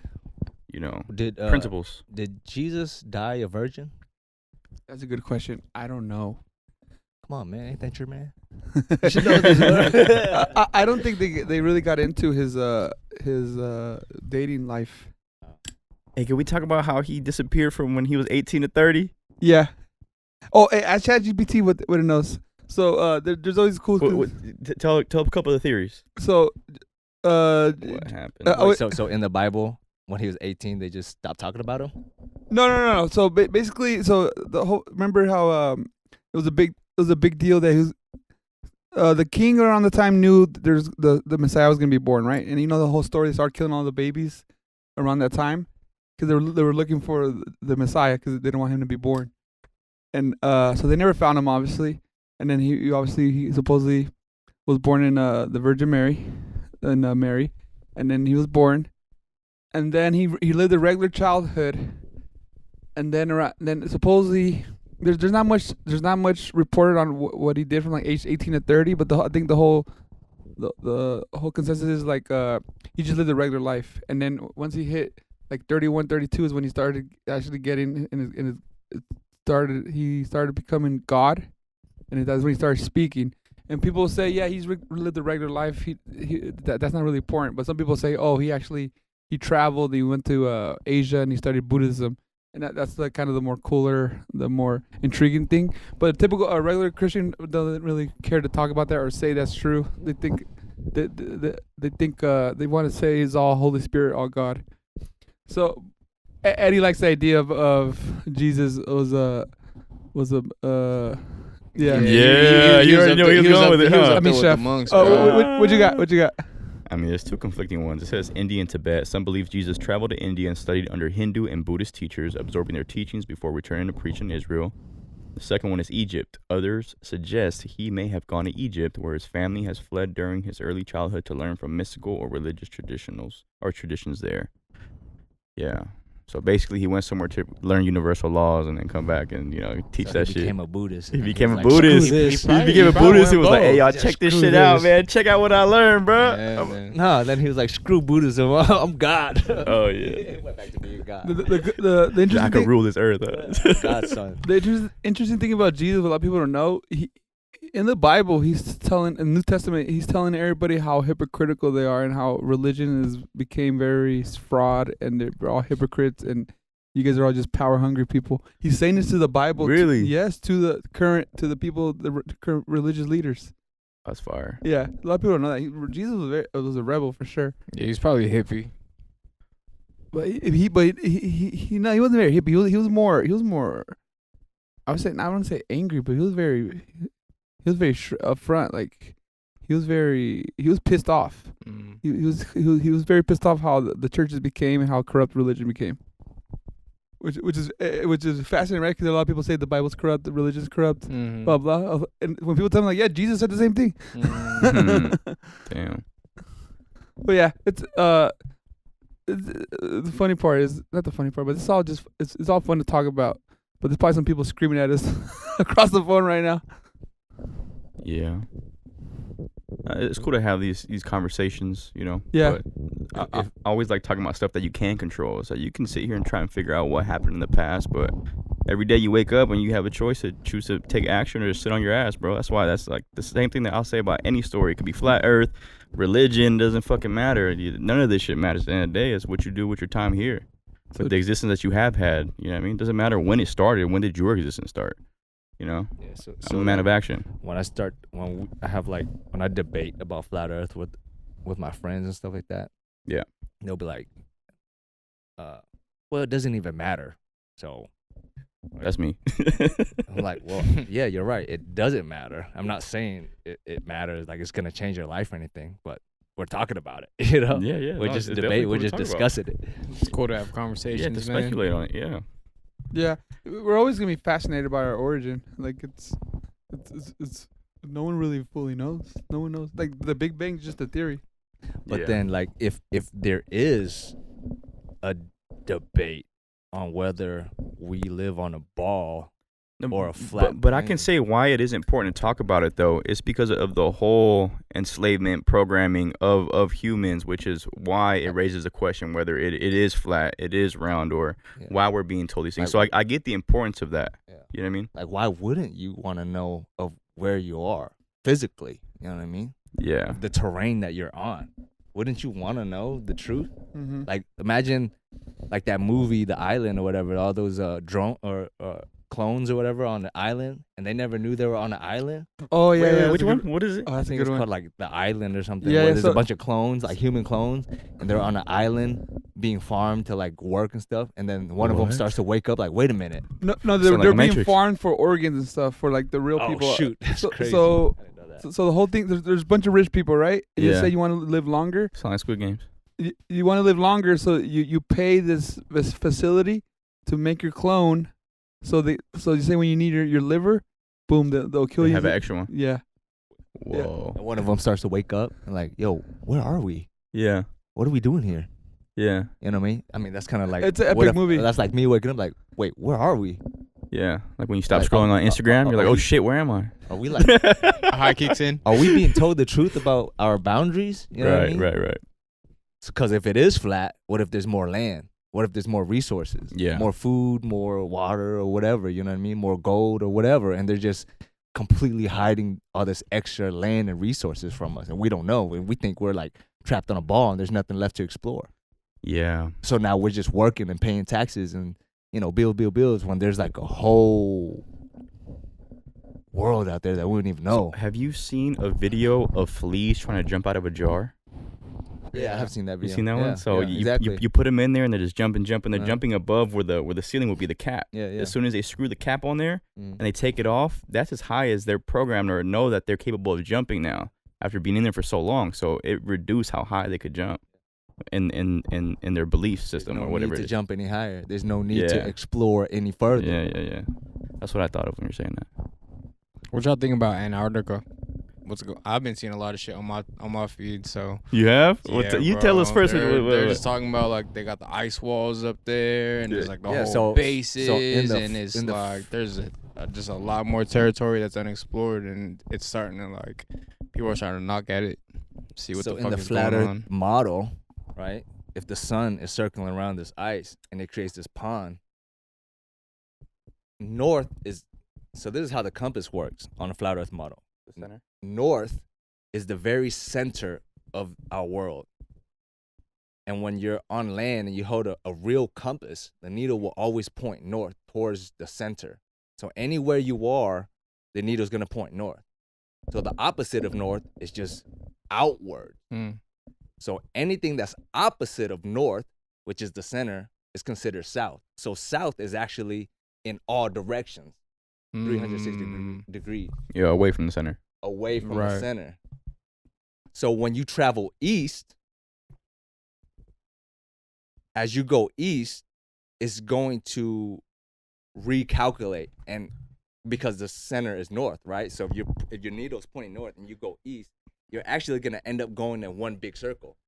principles. Did Jesus die a virgin? That's a good question. I don't know. Come on, man. Ain't that your man? You should know this. I don't think they really got into his dating life. Hey, can we talk about how he disappeared from when he was 18 to 30? Yeah. Oh, hey, ask ChatGPT what it knows. So there's always cool. Tell a couple of the theories. So What happened? Wait, so in the Bible, when he was 18, they just stopped talking about him? No. So basically, so the whole, remember how it was a big deal that he was, the king around the time knew there's the Messiah was gonna be born, right? And you know the whole story. They started killing all the babies around that time because they were looking for the Messiah because they didn't want him to be born. And so they never found him, obviously. And then he supposedly was born in the Virgin Mary, and then he was born, and then he lived a regular childhood, and then supposedly there's not much reported on what he did from like age 18 to 30, but I think the whole consensus is like he just lived a regular life, and then once he hit like 31, 32 is when he started actually getting he started becoming God, and that's when he started speaking. And people say, yeah, he's lived a regular life. That's not really important. But some people say, oh, he traveled. He went to Asia and he studied Buddhism, and that's the kind of the more cooler, the more intriguing thing. But a typical regular Christian doesn't really care to talk about that or say that's true. They think they want to say it's all Holy Spirit, all God. So Eddie likes the idea of Jesus was a yeah. Yeah, you already know he was going with it, huh? I mean, Chef. Monks, what you got? What you got? I mean, there's two conflicting ones. It says India and Tibet. Some believe Jesus traveled to India and studied under Hindu and Buddhist teachers, absorbing their teachings before returning to preach in Israel. The second one is Egypt. Others suggest he may have gone to Egypt, where his family has fled during his early childhood to learn from mystical or religious traditions there. Yeah. So basically, he went somewhere to learn universal laws and then come back and teach that he shit. became a Buddhist. He and became was a like, Buddhist. "Screw this." He became a Buddhist. He was like, "Hey, y'all, Yeah, check this screw shit out, this. man. Check out what I learned, bro." Yeah, man. No, then he was like, "Screw Buddhism. I'm God." Oh yeah. He went back to being God. The I interesting can thing, rule this earth. God's son. the interesting thing about Jesus, a lot of people don't know, in the Bible, he's telling, in the New Testament, he's telling everybody how hypocritical they are and how religion became very fraud and they're all hypocrites and you guys are all just power hungry people. He's saying this to the Bible. Really? Yes, to the current current religious leaders. That's fire. Yeah, a lot of people don't know that. Jesus was a rebel for sure. Yeah, he's probably a hippie. But he wasn't very hippie. He was more. I would say, I wouldn't say angry, but he was very upfront. Like he was pissed off. Mm. He was very pissed off how the churches became and how corrupt religion became. Which is fascinating, right? Because a lot of people say the Bible's corrupt, the religion's corrupt, Mhm. blah blah. And when people tell me like, yeah, Jesus said the same thing. Mhm. Damn. But yeah, it's the funny part is not the funny part, but it's all just it's all fun to talk about. But there's probably some people screaming at us across the phone right now. Yeah. It's cool to have these conversations, Yeah. But I always like talking about stuff that you can control. So you can sit here and try and figure out what happened in the past, but every day you wake up and you have a choice to choose to take action or just sit on your ass, bro. That's why that's like the same thing that I'll say about any story. It could be flat earth, religion, doesn't fucking matter. None of this shit matters at the end of the day. It's what you do with your time here. With the existence that you have had, you know what I mean? It doesn't matter when it started. When did your existence start? Yeah, I'm a man of action. When I debate about flat Earth with my friends and stuff like that. Yeah. They'll be like, well, it doesn't even matter. So That's me. I'm like, well, yeah, you're right. It doesn't matter. I'm not saying it matters, like it's gonna change your life or anything, but we're talking about it. Yeah. We're No, just it's debating. definitely We're cool to just talk about. discussing it. It's cool to have Yeah, conversations, to man. speculate on it. Yeah. Yeah, we're always gonna be fascinated by our origin. Like it's no one really fully knows. No one knows. Like the Big Bang's just a theory. But Yeah. then, like, if there is a debate on whether we live on a ball or a flat But I can plane. say why it is important to talk about it, though. It's because of the whole enslavement programming of humans, which is why it raises the question whether it is flat, it is round, or Yeah. why we're being told these things. Like- So I get the importance of that. Yeah. You know what I mean? Like, why wouldn't you want to know of where you are physically? You know what I mean? Yeah. The terrain that you're on. Wouldn't you want to know the truth? Mm-hmm. Like, imagine, like that movie, The Island or whatever. All those drone or clones or whatever on the island, and they never knew they were on the island. Oh yeah, yeah. Which that's a one? good- What is it? Oh, I that's a think good it's one. called like The Island or something. Yeah, where yeah, there's so- a bunch of clones, like human clones, and they're on an island being farmed to like work and stuff. And then one of them What? starts to wake up, like, wait a minute. No, Sound they're like being Matrix. farmed for organs and stuff for like the real Oh people. shoot, that's So- crazy. so- I didn't know that. So the whole thing, there's a bunch of rich people, right? And you Yeah. say you want to live longer. Sound like Squid Games. You want to live longer, so you pay this facility to make your clone. So you say when you need your liver, boom, they'll kill They you. have an extra one. Yeah. Whoa. And one of them starts to wake up and like, yo, where are we? Yeah. What are we doing here? Yeah. You know what I mean? I mean, that's kind of like It's an what epic movie. That's like me waking up, like, wait, where are we? Yeah. Like when you stop Like, scrolling on Instagram, you're like, are oh we- shit, where am I? Are we like, A high kicks in. are we being told the truth about our boundaries? You know what I mean? Right. Because if it is flat, what if there's more land? What if there's more resources? Yeah. More food, more water, or whatever. You know what I mean? More gold or whatever. And they're just completely hiding all this extra land and resources from us, and we don't know. And we think we're like trapped on a ball, and there's nothing left to explore. Yeah. So now we're just working and paying taxes and bills when there's like a whole world out there that we wouldn't even know. So have you seen a video of fleas trying to jump out of a jar? Yeah, I have seen that You video. seen that Yeah, one? So yeah, exactly. you put them in there and they're just jumping. They're Uh-huh. jumping above where the ceiling would be the cap. yeah. As soon as they screw the cap on there Mm. and they take it off, that's as high as they're programmed or know that they're capable of jumping now after being in there for so long. So it reduced how high they could jump in their belief system no or whatever need it to is. jump any higher. There's no need to Yeah. explore any further. Yeah. That's what I thought of when you're saying that. What y'all think about Antarctica? I've been seeing a lot of shit on my feed. So You have? yeah, You tell us first. They're just talking about like they got the ice walls up there, and there's like the whole bases, and it's like there's just a lot more territory that's unexplored, and it's starting to like people are starting to knock at it, see what the fuck is going on. So in the flat Earth model, right? If the sun is circling around this ice and it creates this pond, north is. So this is how the compass works on a flat Earth model. The center. North is the very center of our world. And when you're on land and you hold a real compass, the needle will always point north towards the center. So anywhere you are, the needle's going to point north. So the opposite of north is just outward. So anything that's opposite of north, which is the center, is considered south. So south is actually in all directions. 360 degrees. Yeah, away from the center. Away from the center. So when you travel east, as you go east, it's going to recalculate, and because the center is north, right? So if your needle's pointing north and you go east, you're actually going to end up going in one big circle.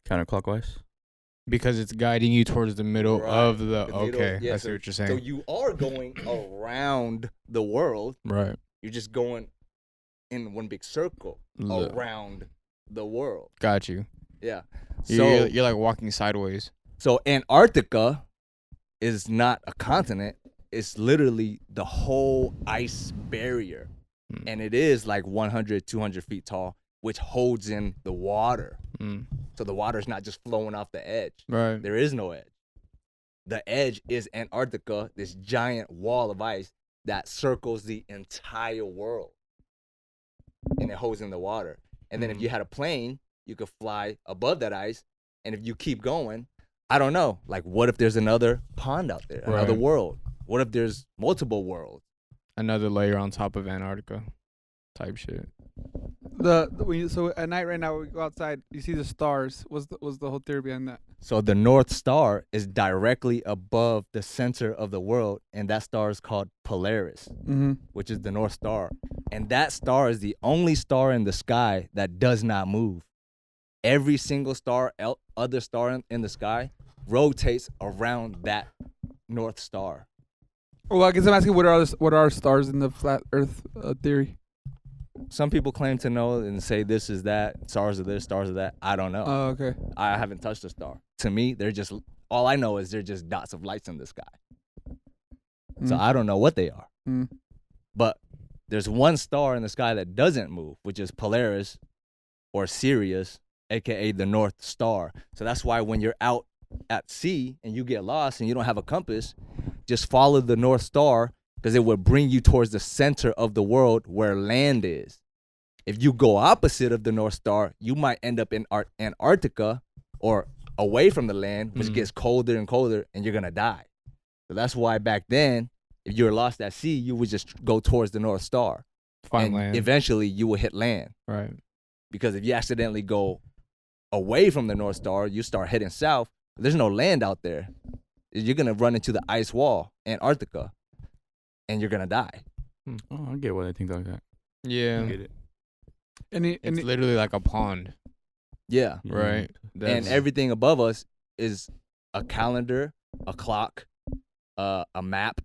Counterclockwise? Because it's guiding you towards the middle of the okay. Yeah, I see what you're saying. So you are going around the world. Right. You're just going in one big circle around the world. Got you. Yeah. So you're like walking sideways. So Antarctica is not a continent. It's literally the whole ice barrier. And it is like 100, 200 feet tall, which holds in the water. So the water's not just flowing off the edge. Right. There is no edge. The edge is Antarctica, this giant wall of ice that circles the entire world. And it holds in the water. And then if you had a plane, you could fly above that ice. And if you keep going, I don't know, like what if there's another pond out there, another world? What if there's multiple worlds? Another layer on top of Antarctica type shit. So at night right now, we go outside, you see the stars. What's the whole theory behind that? So the North Star is directly above the center of the world, and that star is called Polaris, which is the North Star. And that star is the only star in the sky that does not move. Every single star, other star in the sky, rotates around that North Star. Well, I guess I'm asking what are stars in the flat Earth theory? Some people claim to know and say this is that, stars are this, stars are that. I don't know. Oh, okay. I haven't touched a star. To me, all I know is they're just dots of lights in the sky. So I don't know what they are. But there's one star in the sky that doesn't move, which is Polaris or Sirius, aka the North Star. So that's why when you're out at sea and you get lost and you don't have a compass, just follow the North Star, because it will bring you towards the center of the world where land is. If you go opposite of the North Star, you might end up in Antarctica or away from the land, which gets colder and colder, and you're going to die. So that's why back then, if you were lost at sea, you would just go towards the North Star. Find land. Eventually, you will hit land. Right. Because if you accidentally go away from the North Star, you start heading south, there's no land out there. You're going to run into the ice wall, Antarctica, and you're going to die. Oh, I get why they think like that. Yeah. I get it. It's literally like a pond. Yeah. Right. And everything above us is a calendar, a clock, a map.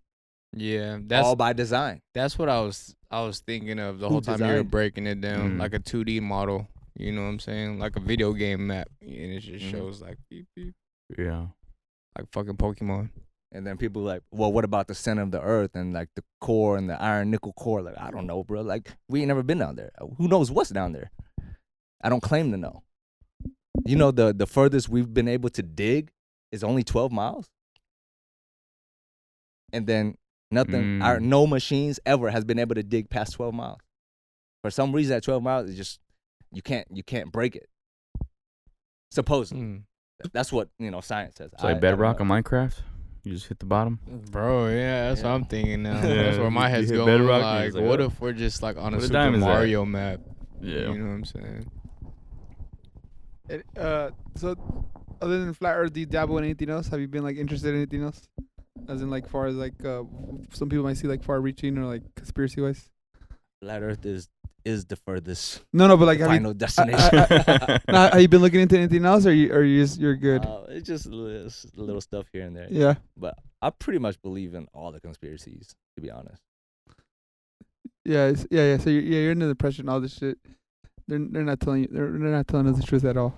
Yeah. All by design. That's what I was thinking of the whole time you were breaking it down, like a 2D model. You know what I'm saying? Like a video game map. And it just shows like beep, beep. Yeah. Like fucking Pokemon. And then people like, well, what about the center of the earth and like the core and the iron nickel core? Like, I don't know, bro. Like, we ain't never been down there. Who knows what's down there? I don't claim to know. You know, the furthest we've been able to dig is only 12 miles. And then nothing, no machines ever has been able to dig past 12 miles. For some reason, at 12 miles, it's just, you can't break it. Supposedly. That's what, science says. It's like bedrock on Minecraft. You just hit the bottom. Bro, yeah, that's what I'm thinking now. That's where my head's going. Like, what if we're just like on a Super Mario map? Yeah. You know what I'm saying? So, other than flat Earth, do you dabble in anything else? Have you been like interested in anything else? As in like far as like some people might see like far reaching or like conspiracy wise? Flat Earth is is the furthest No, but like final destination. Now, have you been looking into anything else, or you're good? It's just little stuff here and there. Yeah. But I pretty much believe in all the conspiracies, to be honest. Yeah. Yeah. So you're into depression, all this shit. They're not telling you. They're not telling us the truth at all.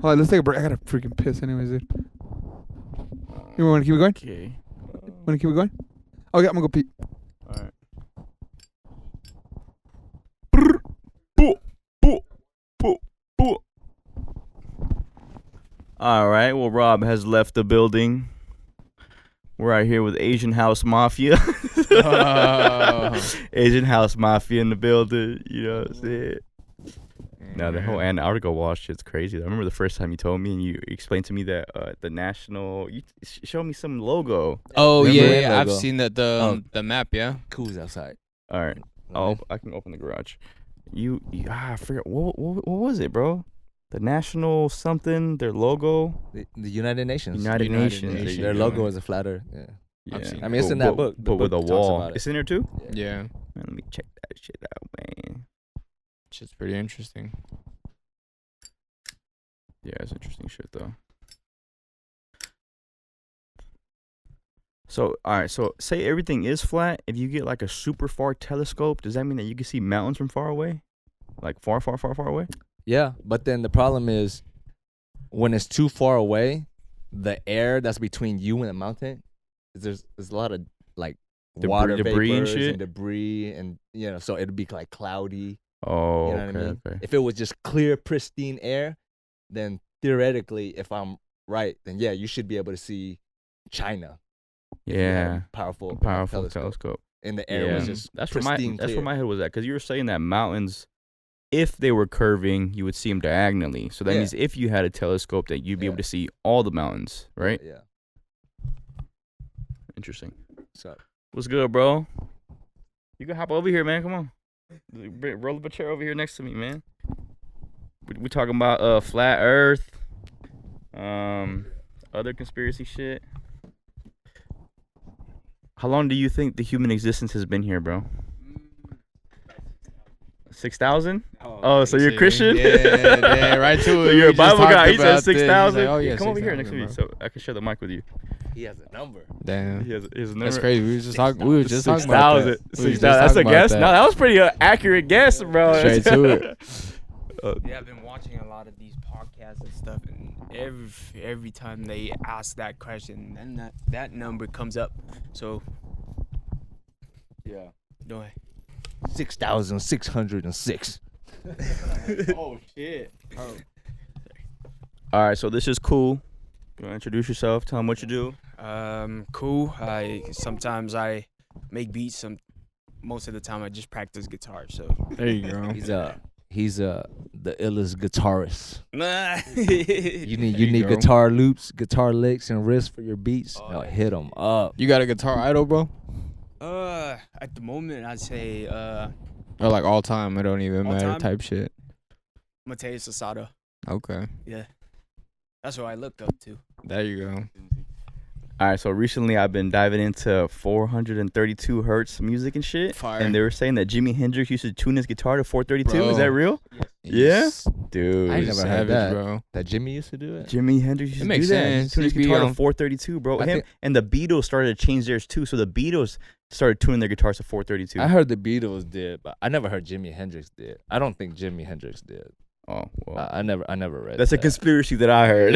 Hold on, let's take a break. I gotta freaking piss, anyways, dude. You want to keep it going? Okay. Want to keep it going? Okay, I'm gonna go pee. All right. All right. Well, Rob has left the building. We're out here with Asian House Mafia. Asian House Mafia in the building. You know what I'm saying? Now the whole Antarctica wall shit's crazy. I remember the first time you told me and you explained to me that the national. You showed me some logo. Oh Remember yeah, I've logo? seen the map. Yeah. Cool's outside. All right. I can open the garage. I forget what was it, bro? The national something, their logo. The United Nations. United Nations. Their logo is a flat Earth. Yeah. Yeah. I mean, it's in that book. But with a wall. It's in there too? Yeah. Man, let me check that shit out, man. Shit's pretty interesting. Yeah, it's interesting shit though. So, all right. So, say everything is flat. If you get like a super far telescope, does that mean that you can see mountains from far away? Like far away? Yeah, but then the problem is when it's too far away, the air that's between you and the mountain, there's a lot of like water debris and vapors shit? and debris, and so it'd be like cloudy. Oh, You know what I mean? okay. If it was just clear, pristine air, then theoretically, if I'm right, then yeah, you should be able to see China. if you had Yeah, a powerful telescope. And the air was just That's pristine where clear. my head was at, because you were saying that mountains, if they were curving, you would see them diagonally. So that means if you had a telescope, that you'd be able to see all the mountains, right? Yeah. Interesting. So What's good, bro? You can hop over here, man. Come on. Roll up a chair over here next to me, man. We talking about flat Earth, other conspiracy shit. How long do you think the human existence has been here, bro? 6,000? Oh, so you're Christian? Yeah, right to it. So you're a Bible guy. He said 6,000. Oh, yeah, Come over here next to me, bro. so I can share the mic with you. he has a number. Damn. He has a number. That's crazy. We were just talking about that. 6,000. That's a guess. No, that was pretty accurate guess, bro. Straight to it. Yeah, I've been watching a lot of these podcasts and stuff, and every time they ask that question, then that number comes up. So Yeah. go ahead. 6,606. Oh, shit. All right, so this is Cool. You want to introduce yourself? Tell them what you do. Cool. Sometimes I make beats. Most of the time I just practice guitar. So There you go. He's the illest guitarist. You need you go. guitar loops, guitar licks, and riffs for your beats. Hit them up. You got a guitar idol, bro? at the moment I'd say Or like all time? It don't even All matter time? type shit. Mateus Asada. Okay. Yeah, that's what I looked up to. There you go. All right, so recently I've been diving into 432 hertz music and shit. Fire. And they were saying that Jimi Hendrix used to tune his guitar to 432. Bro. Is that real? Yes. Yeah? Dude. I never heard Savage, that. bro. That Jimmy used to do it. Jimi Hendrix used It to makes do that. sense. Tune his He'd be guitar to on- 432, bro. I Him think- and the Beatles started to change theirs too. So the Beatles started tuning their guitars to 432. I heard the Beatles did, but I never heard Jimi Hendrix did. I don't think Jimi Hendrix did. Oh, well. I never read. That's a that. conspiracy that I heard.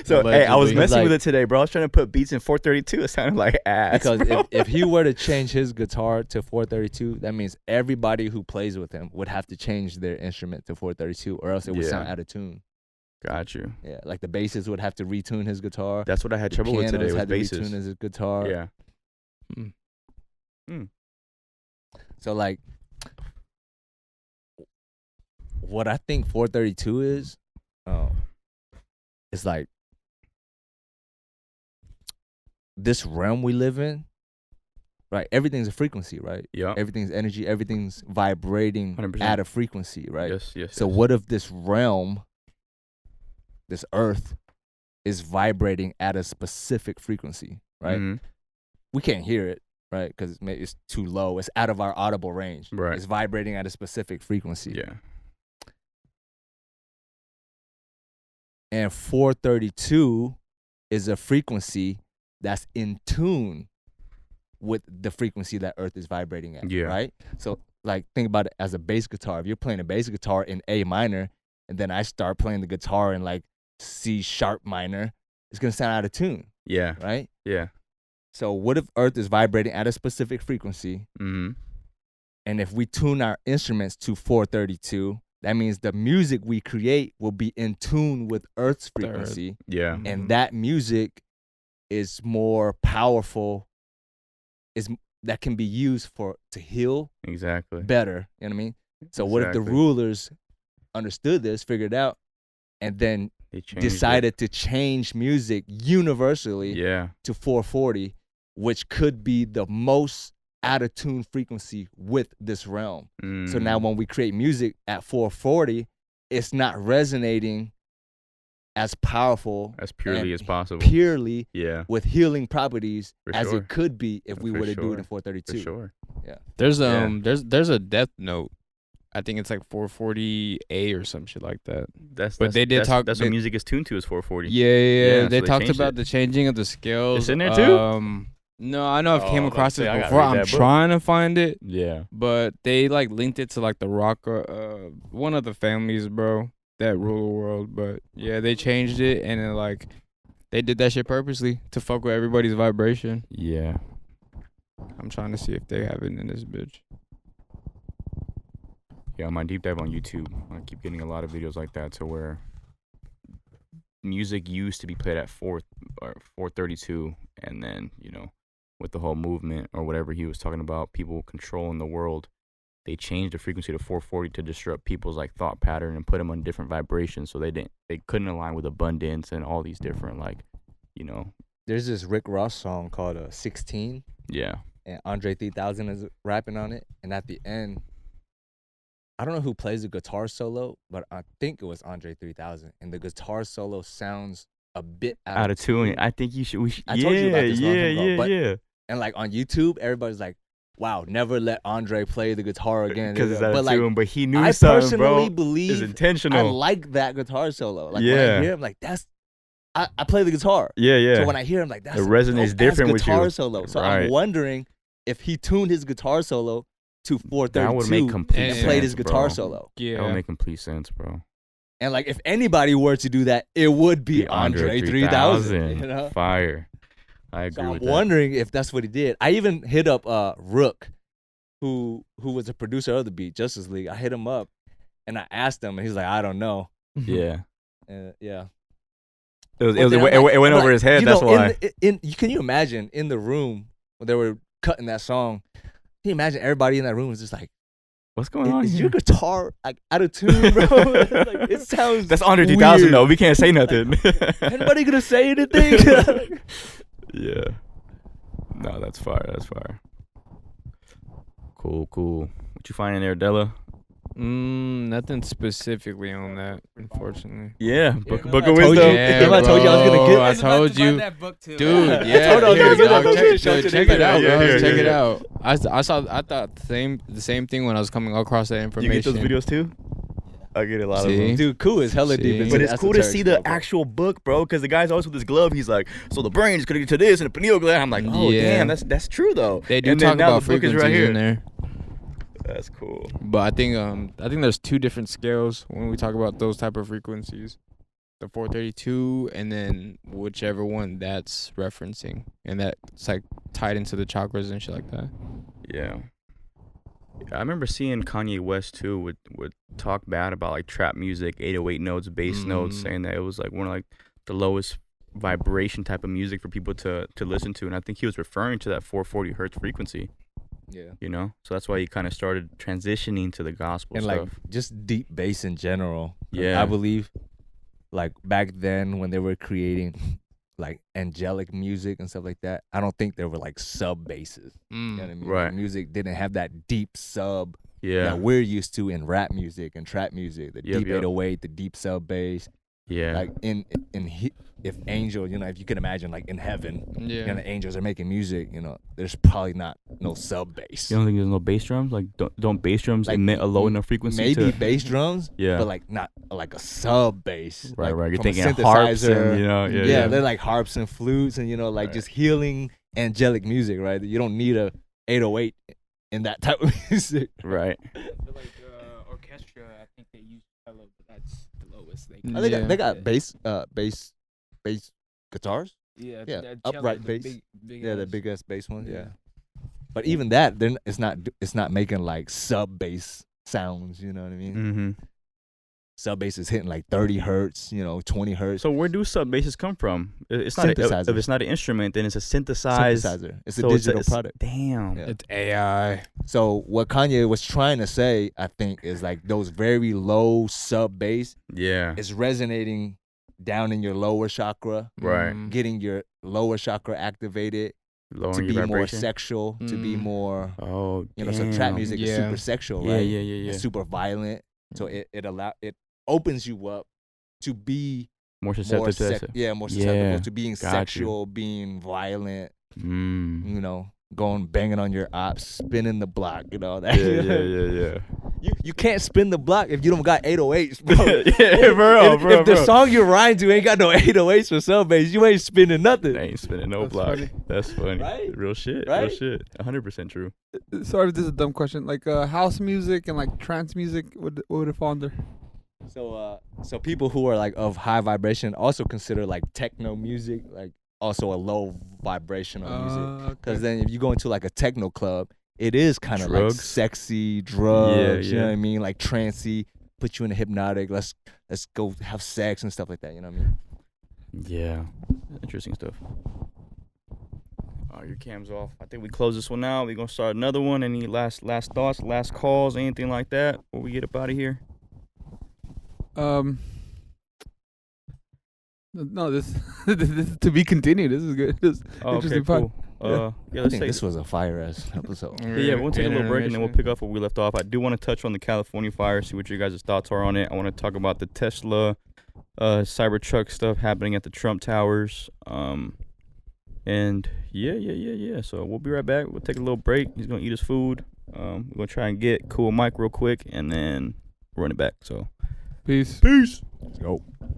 So, hey, I was Allegedly. messing Like- with it today, bro. I was trying to put beats in 432. It sounded like ass. Because bro. if he were to change his guitar to 432, that means everybody who plays with him would have to change their instrument to 432, or else it would sound Yeah. out of tune. Got you. Yeah, like the bassist would have to retune his guitar. That's what I had The trouble with today pianos with had to basses. retune his guitar. Yeah. So like, what I think 432 is, it's like this realm we live in. Right, everything's a frequency, right? Yeah. Everything's energy. Everything's vibrating 100%. at a frequency, right? Yes. So what if this realm, this earth, is vibrating at a specific frequency, right? Mhm. we can't hear it, right? Because it's too low. It's out of our audible range. Right. It's vibrating at a specific frequency. Yeah. And 432 is a frequency that's in tune with the frequency that Earth is vibrating at. Yeah. Right? So, like, think about it as a bass guitar. If you're playing a bass guitar in A minor, and then I start playing the guitar in, like, C sharp minor, it's going to sound out of tune. Yeah. Right? Yeah. So what if Earth is vibrating at a specific frequency? Mm-hmm. And if we tune our instruments to 432, that means the music we create will be in tune with Earth's frequency. Yeah. And that music is more powerful, that can be used to heal Exactly. better. You know what I mean? So what if the rulers understood this, figured it out, and then decided to change music universally to 440, which could be the most out of tune frequency with this realm. So now when we create music at 440, it's not resonating as powerful, as purely as possible, with healing properties as it could be if we were to do it in 432. For sure. Yeah. There's a Death Note. I think it's like 440A or some shit like that. That's what music is tuned to, is 440. Yeah. They talked about the changing of the scales. It's in there too? No, I know I've came across it before. I'm trying to find it. Yeah. But they like linked it to like the rock, one of the families, bro, that rule the world. But yeah, they changed it, and then like they did that shit purposely to fuck with everybody's vibration. Yeah. I'm trying to see if they have it in this bitch. Yeah, on my deep dive on YouTube, I keep getting a lot of videos like that, to where music used to be played at 432, and then, you know, with the whole movement or whatever he was talking about, people controlling the world, they changed the frequency to 440 to disrupt people's like thought pattern and put them on different vibrations, so they couldn't align with abundance and all these different, like, you know. There's this Rick Ross song called 16. Yeah. And Andre 3000 is rapping on it, and at the end, I don't know who plays the guitar solo, but I think it was Andre 3000, and the guitar solo sounds a bit out of tune. I think you should. I told you about this yeah. And like on YouTube, everybody's like, "Wow, never let Andre play the guitar again." Because it's out of tune, but he knew I something, bro. personally believe it's intentional. I like that guitar solo. Like when I hear him, like I play the guitar. Yeah. So when I hear him, like, that's it resonates different with you. Guitar solo. So I'm wondering if he tuned his guitar solo to 432 that would make complete and sense, played his guitar bro. solo. Yeah, that would make complete sense, bro. And like, if anybody were to do that, it would be Andre 3000. You know? Fire. I agree with that. I'm wondering if that's what he did. I even hit up Rook, who was a producer of the beat, Justice League. I hit him up and I asked him, and he's like, I don't know. Yeah. Yeah. It went over his head. That's why. Can you imagine in the room when they were cutting that song? Can you imagine everybody in that room was just like, "What's going on? Is your guitar like out of tune, bro?" Like, it sounds. That's Andre 3000 though. We can't say nothing. Anybody gonna say anything? Yeah. No, that's fire. That's fire. Cool. What you finding there, Della? Nothing specifically on that, unfortunately. Yeah, book of wisdom. I told you I was gonna get. I told you, that book too. dude. Yeah, check it out, bro. Check it out. I thought the same thing when I was coming across that information. You get those videos too? I get a lot of them. Dude, cool is hella deep. But it's cool to see the actual book, bro, because the guy's always with his glove. He's like, so the brain is connected to this and the pineal gland. I'm like, oh damn, that's true though. They do talk about frequencies in there. That's cool. But I think there's two different scales when we talk about those type of frequencies. The 432 and then whichever one that's referencing. And that's like tied into the chakras and shit like that. Yeah. I remember seeing Kanye West too would talk bad about like trap music, 808 notes, bass notes, saying that it was like one of like the lowest vibration type of music for people to listen to. And I think he was referring to that 440 hertz frequency. Yeah. You know? So that's why he kind of started transitioning to the gospel and stuff. like just deep bass in general. Yeah. I believe like back then when they were creating like angelic music and stuff like that, I don't think there were like sub basses. You know what I mean? Right. Like, music didn't have that deep sub that we're used to in rap music and trap music. The deep 808, the deep sub bass. Yeah. Like if angel, if you can imagine, like in heaven, Yeah. the angels are making music, there's probably not no sub bass. You don't think there's no bass drums? Like, don't bass drums emit a low enough frequency? Maybe bass drums, yeah, but like not like a sub bass. Right, like right. You're from a thinking harps synthesizer. and Yeah, they're like harps and flutes and Right. just healing angelic music, right? You don't need a 808 in that type of music. Right. But like orchestra, I think they use cello, but that's the lowest they Oh, they got bass guitars. Yeah, Yeah, that upright cello, bass. Big Yeah, the ass- big ass bass ones. Yeah. Yeah. But even that, then it's not making like sub bass sounds. You know what I mean? Mm-hmm. Sub bass is hitting like 30 hertz. 20 hertz. So where do sub basses come from? It's not Synthesizer. if it's not an instrument, then it's a synthesized. Synthesizer. It's a so digital product. Damn. Yeah. It's AI. So what Kanye was trying to say, I think, is like those very low sub bass Yeah. is resonating down in your lower chakra, Right. getting your lower chakra activated Lowering to be your more vibration. sexual, to be more, Oh, so trap damn. music is Yeah. super sexual, Yeah, right? yeah. It's super violent. So it opens you up to be More more susceptible to that. more susceptible Yeah, to being got you. sexual, being violent, Mm. going banging on your ops, spinning the block, that. Yeah. You can't spin the block if you don't got 808s, bro. Bro, if the song you rhyme to ain't got no 808s for sub bass, you ain't spinning nothing. They ain't spinning no That's block. funny. That's funny. Right? Real shit. Right? Real shit. 100% true. Sorry if this is a dumb question. Like house music and like trance music, what would it fall under? So people who are like of high vibration also consider like techno music like also a low vibrational music. Because then if you go into like a techno club, it is kind of like Drugs? sexy drugs. You know Yeah. what I mean? Like trancey, put you in a hypnotic. Let's go have sex and stuff like that. You know what I mean? Yeah. Interesting stuff. Your cam's off. I think we close this one out. We're going to start another one. Any last thoughts, last calls, anything like that before we get up out of here? No, this is to be continued. This is good. This is Oh, okay, interesting part. cool. Yeah. I Let's think take this was a fire ass episode. Yeah, we'll take a little break and then we'll pick up where we left off. I do want to touch on the California fire, see what your guys' thoughts are on it. I want to talk about the Tesla Cybertruck stuff happening at the Trump Towers. And yeah. So we'll be right back. We'll take a little break. He's going to eat his food. We're going to try and get Cool Mike real quick and then run it back. So Peace. peace. Let's go.